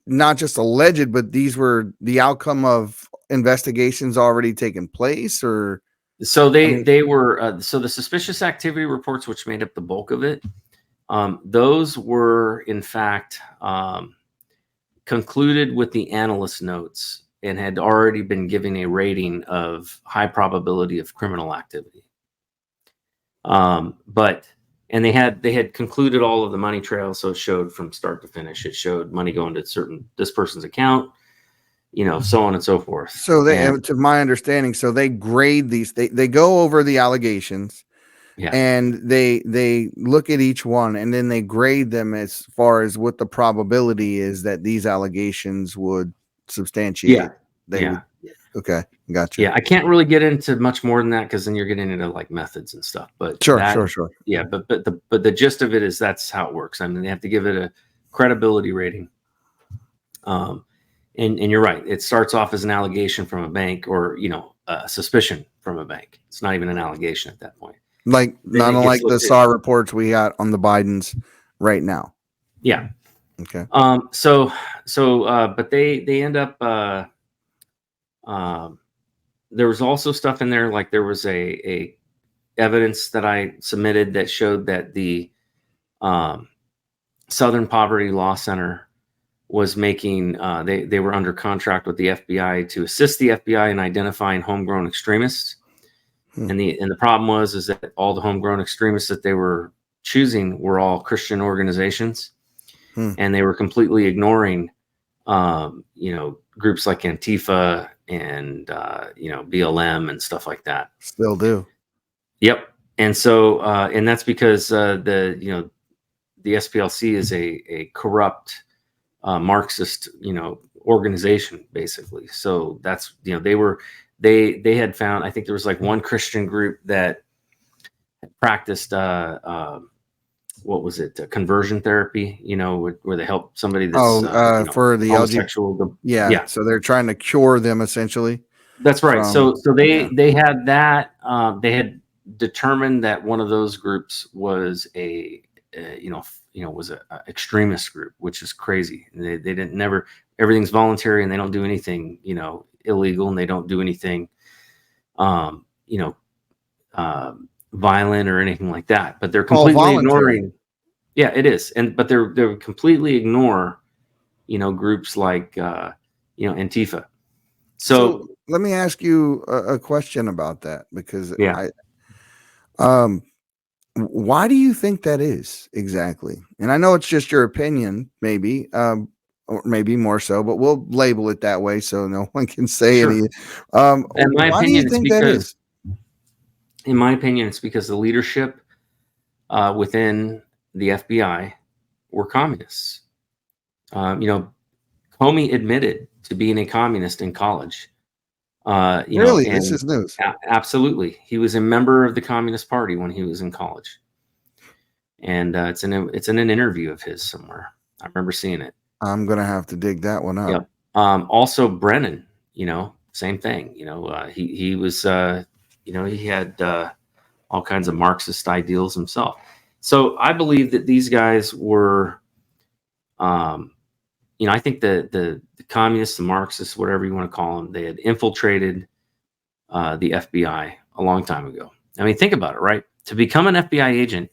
not just alleged, but these were the outcome of investigations already taken place, or? So they were so the suspicious activity reports, which made up the bulk of it, those were in fact concluded with the analyst notes and had already been given a rating of high probability of criminal activity. And they had concluded all of the money trails, so it showed from start to finish. It showed money going to this person's account, so on and so forth. So to my understanding, so they grade these. They go over the allegations, and they look at each one, and then they grade them as far as what the probability is that these allegations would substantiate. Okay, gotcha. Yeah, I can't really get into much more than that because then you're getting into like methods and stuff. But sure. Yeah, but the gist of it is that's how it works. I mean, they have to give it a credibility rating. And you're right. It starts off as an allegation from a bank, or a suspicion from a bank. It's not even an allegation at that point. Like not unlike the SAR reports we got on the Bidens right now. Yeah. Okay. But they end up. There was also stuff in there, like there was a evidence that I submitted that showed that the Southern Poverty Law Center was making, they were under contract with the FBI to assist the FBI in identifying homegrown extremists. And the problem is that all the homegrown extremists that they were choosing were all Christian organizations, and they were completely ignoring, groups like Antifa and BLM and stuff like that. Still do. Yep. And so, and that's because the SPLC is a corrupt Marxist, organization, basically. So that's, they had found, I think there was like one Christian group that practiced, what was it? Conversion therapy, where they help somebody that's, for the homosexual. Yeah. So they're trying to cure them essentially. That's right. So they had that, they had determined that one of those groups was was a extremist group, which is crazy. They didn't everything's voluntary, and they don't do anything, illegal, and they don't do anything, violent or anything like that. But they're completely ignoring. Yeah, it is. But they're completely ignore, groups like, Antifa. So let me ask you a question about that, because why do you think that is exactly? And I know it's just your opinion, maybe, or maybe more so, but we'll label it that way so no one can say Sure. any. In my Why do opinion, you it's think that because, is? in my opinion, it's because the leadership within the FBI were communists. Comey admitted to being a communist in college. Really, this And is news. absolutely, he was a member of the Communist Party when he was in college, and it's in an interview of his somewhere. I remember seeing it. I'm gonna have to dig that one up. Yep. Also, Brennan, same thing. He was, he had all kinds of Marxist ideals himself. So I believe that these guys were, I think the communists, the Marxists, whatever you want to call them, they had infiltrated the FBI a long time ago. I mean, think about it, right? To become an FBI agent,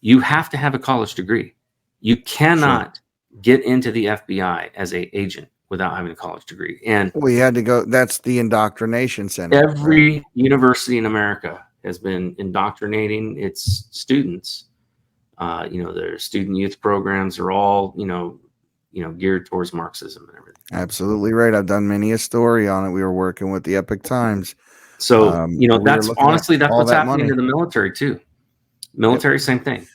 you have to have a college degree. You cannot get into the FBI as an agent without having a college degree. And we had to go. That's the indoctrination center. Every university in America has been indoctrinating its students. Their student youth programs are all, geared towards Marxism and everything. Absolutely right. I've done many a story on it. We were working with the Epic Times. So, that's what's that happening money. to the military too. Military, same thing.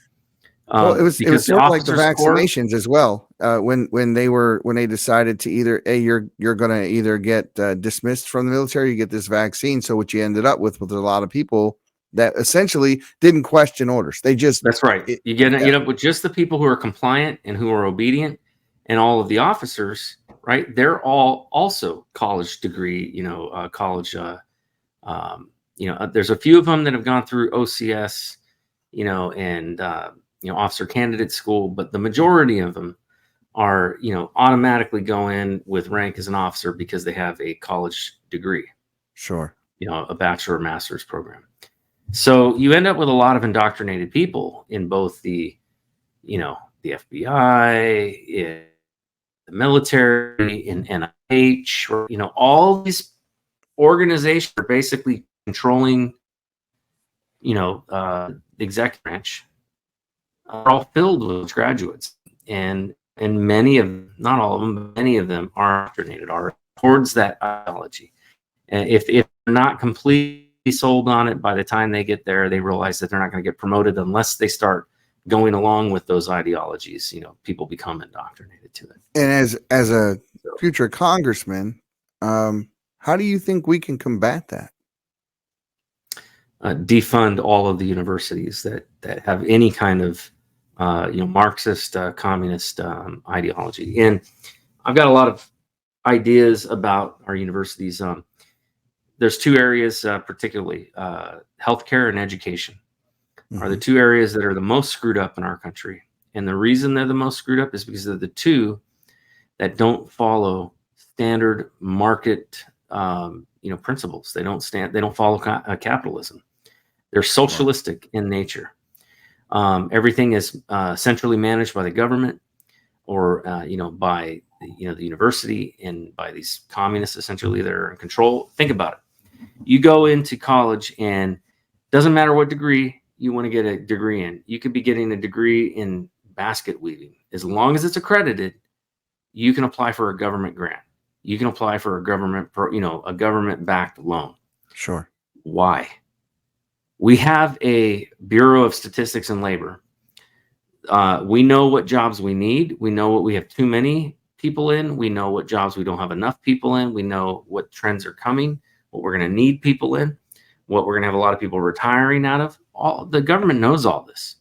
Well, it was because sort of like the officers' corps- vaccinations as well. When they decided to either you're going to either get dismissed from the military, you get this vaccine. So what you ended up with a lot of people that essentially didn't question orders. They just That's right. You get up with just the people who are compliant and who are obedient, and all of the officers, right? They're all also college degree, college. There's a few of them that have gone through OCS, and officer candidate school, but the majority of them are, automatically go in with rank as an officer because they have a college degree. Sure. A bachelor or master's program. So you end up with a lot of indoctrinated people in both the FBI, in the military, in NIH, or, all these organizations are basically controlling, the executive branch. Are all filled with graduates, and many of them, not all of them, but many of them are indoctrinated, are towards that ideology. And if they're not completely sold on it, by the time they get there, they realize that they're not going to get promoted unless they start going along with those ideologies. People become indoctrinated to it. And as a future congressman, how do you think we can combat that? Defund all of the universities that have any kind of Marxist, communist ideology. And I've got a lot of ideas about our universities. There's two areas, particularly healthcare and education, are the two areas that are the most screwed up in our country. And the reason they're the most screwed up is because they're the two that don't follow standard market, principles. They don't follow capitalism. They're socialistic in nature. Everything is centrally managed by the government, or by the university, and by these communists essentially that are in control. Think about it. You go into college, and doesn't matter what degree you want to get a degree in. You could be getting a degree in basket weaving. As long as it's accredited, you can apply for a government grant. You can apply for a government-backed loan. Sure. Why? We have a Bureau of Statistics and Labor. We know what jobs we need. We know what we have too many people in. We know what jobs we don't have enough people in. We know what trends are coming, what we're going to need people in, what we're going to have a lot of people retiring out of. The government knows all this.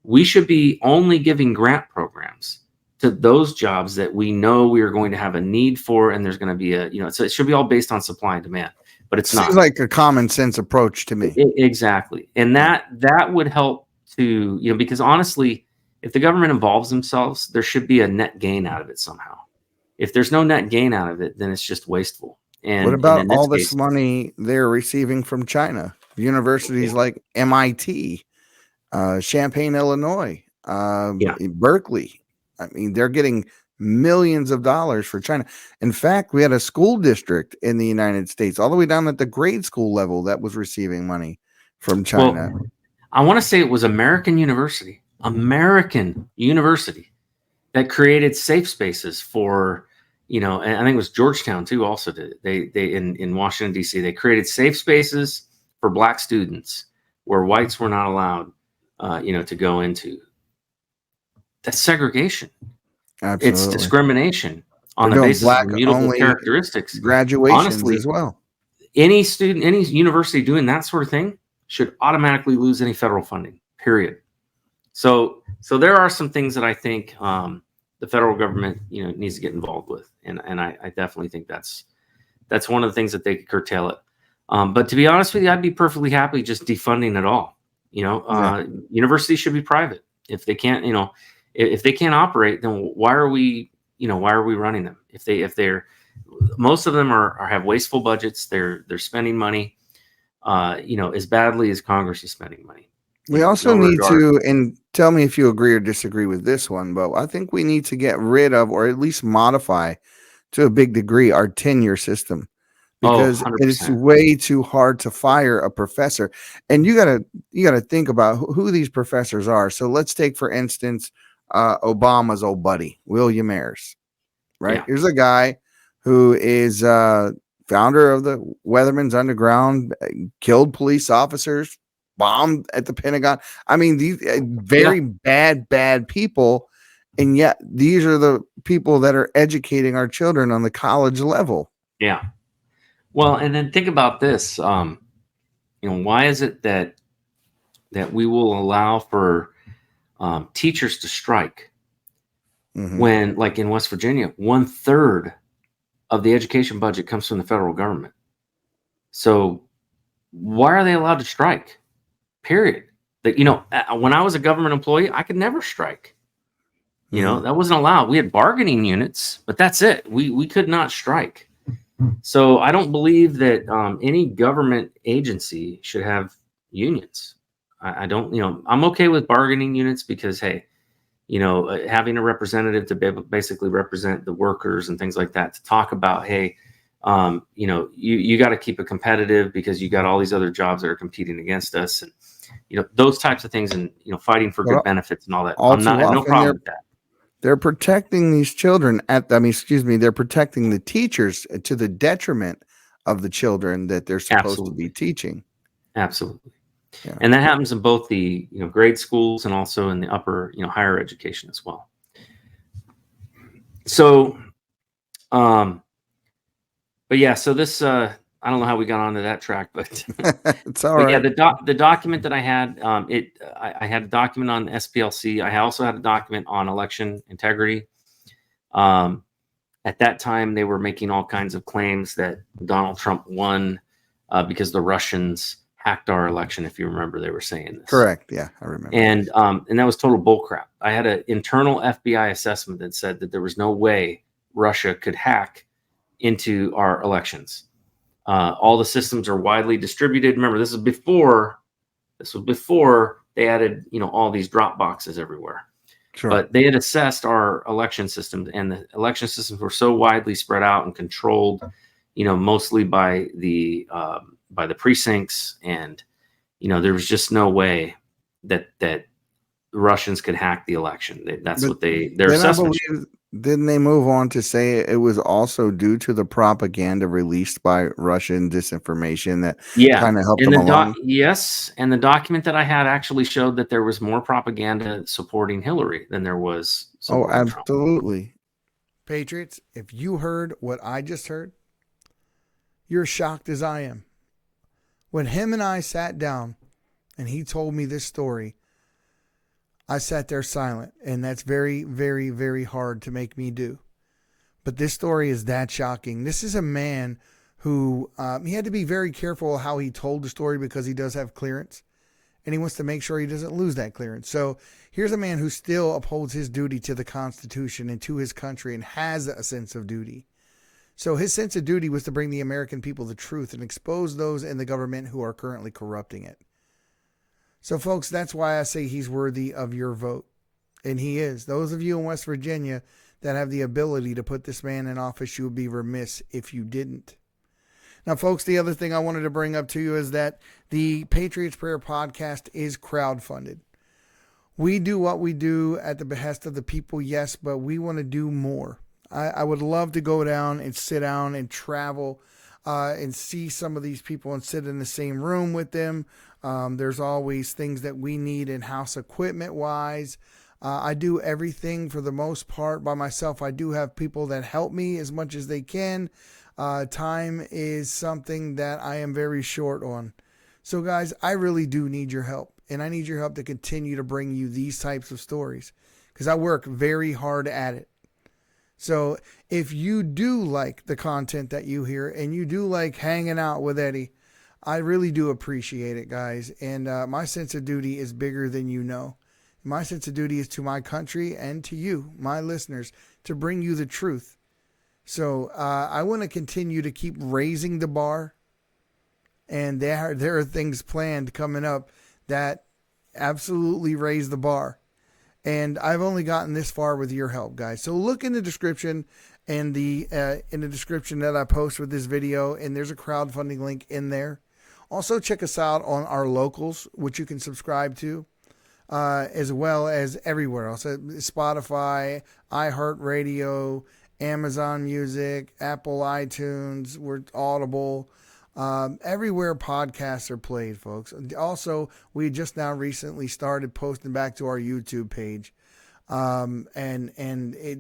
We should be only giving grant programs to those jobs that we know we are going to have a need for, and there's going to be so it should be all based on supply and demand. But it's not. Seems like a common sense approach to me. Exactly. And that would help to, because honestly, if the government involves themselves, there should be a net gain out of it somehow. If there's no net gain out of it, then it's just wasteful. And what about all this money they're receiving from China? Universities like MIT, Champaign, Illinois, Berkeley. I mean, they're getting millions of dollars for China. In fact, we had a school district in the United States, all the way down at the grade school level, that was receiving money from China. Well, I want to say it was American University that created safe spaces for, and I think it was Georgetown too. Also did it. They in Washington D.C. they created safe spaces for Black students where whites were not allowed, to go into. That's segregation. Absolutely. It's discrimination on They're the doing basis of immutable Black-only characteristics. graduations Honestly, as well. any student, any university doing that sort of thing should automatically lose any federal funding, period. So there are some things that I think the federal government, needs to get involved with. And I definitely think that's one of the things that they could curtail it. But to be honest with you, I'd be perfectly happy just defunding it all. Universities should be private. If they can't, if they can't operate, then why are we running them? If they're most of them have wasteful budgets, they're spending money, as badly as Congress is spending money. We also need to, and tell me if you agree or disagree with this one, but I think we need to get rid of, or at least modify to a big degree, our tenure system, because it's way too hard to fire a professor. And you gotta think about who these professors are. So let's take, for instance, Obama's old buddy, William Ayers, right? Yeah. Here's a guy who is founder of the Weatherman's Underground, killed police officers, bombed at the Pentagon. I mean, these very bad people. And yet these are the people that are educating our children on the college level. Yeah. Well, and then think about this. Why is it that we will allow for teachers to strike when, like in West Virginia, 1/3 of the education budget comes from the federal government? So why are they allowed to strike? Period. That, when I was a government employee, I could never strike. That wasn't allowed. We had bargaining units, but that's it. We could not strike. So I don't believe that any government agency should have unions. I don't, I'm okay with bargaining units because, hey, having a representative to basically represent the workers and things like that, to talk about, hey, you got to keep it competitive because you got all these other jobs that are competing against us, and those types of things, and fighting for good benefits and all that. I have no problem with that. They're protecting these children they're protecting the teachers to the detriment of the children that they're supposed to be teaching. Absolutely. Yeah. And that happens in both the grade schools and also in the upper higher education as well. So but yeah, so this I don't know how we got onto that track, but it's all right. Yeah, the document that I had, I had a document on SPLC. I also had a document on election integrity. At that time, they were making all kinds of claims that Donald Trump won because the Russians hacked our election. If you remember, they were saying this. Correct. Yeah, I remember. And that was total bullcrap. I had an internal FBI assessment that said that there was no way Russia could hack into our elections. All the systems are widely distributed. Remember, this was before they added, all these drop boxes everywhere. Sure. But they had assessed our election systems, and the election systems were so widely spread out and controlled, mostly by the precincts, and there was just no way that the Russians could hack the election. That's what their assessment. Didn't they move on to say it was also due to the propaganda released by Russian disinformation that kind of helped them along? Yes, and the document that I had actually showed that there was more propaganda supporting Hillary than there was supporting Trump. Absolutely. Patriots, if you heard what I just heard, you're shocked as I am. When him and I sat down and he told me this story, I sat there silent, and that's very, very, very hard to make me do. But this story is that shocking. This is a man who he had to be very careful how he told the story because he does have clearance, and he wants to make sure he doesn't lose that clearance. So here's a man who still upholds his duty to the Constitution and to his country and has a sense of duty. So his sense of duty was to bring the American people the truth and expose those in the government who are currently corrupting it. So, folks, that's why I say he's worthy of your vote. And he is. Those of you in West Virginia that have the ability to put this man in office, you would be remiss if you didn't. Now, folks, the other thing I wanted to bring up to you is that the Patriots Prayer Podcast is crowdfunded. We do what we do at the behest of the people, yes, but we want to do more. I would love to go down and sit down and travel and see some of these people and sit in the same room with them. There's always things that we need in-house equipment-wise. I do everything for the most part by myself. I do have people that help me as much as they can. Time is something that I am very short on. So guys, I really do need your help. And I need your help to continue to bring you these types of stories because I work very hard at it. So if you do like the content that you hear and you do like hanging out with Eddie, I really do appreciate it, guys. And my sense of duty is bigger than you know. My sense of duty is to my country and to you, my listeners, to bring you the truth. So I want to continue to keep raising the bar. And there are things planned coming up that absolutely raise the bar. And I've only gotten this far with your help, guys. So look in the description and in the description that I post with this video, and there's a crowdfunding link in there. Also check us out on our locals, which you can subscribe to, as well as everywhere else. Spotify, iHeartRadio, Amazon Music, Apple iTunes, we're Audible. Everywhere podcasts are played, folks. Also, we just now recently started posting back to our YouTube page,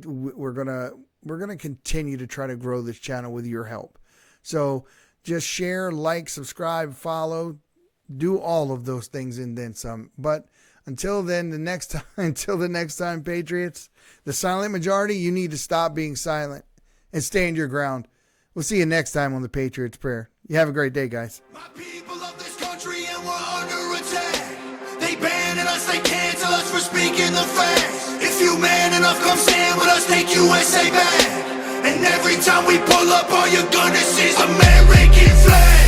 we're gonna continue to try to grow this channel with your help. So just share, like, subscribe, follow, do all of those things and then some. But until then, until the next time, Patriots, the silent majority, you need to stop being silent and stand your ground. We'll see you next time on the Patriots Prayer. You have a great day, guys. My people of this country and we're under attack. They banning us, they cancel us for speaking the facts. If you man enough, come stand with us, take USA back. And every time we pull up, all you're gonna see is American flag.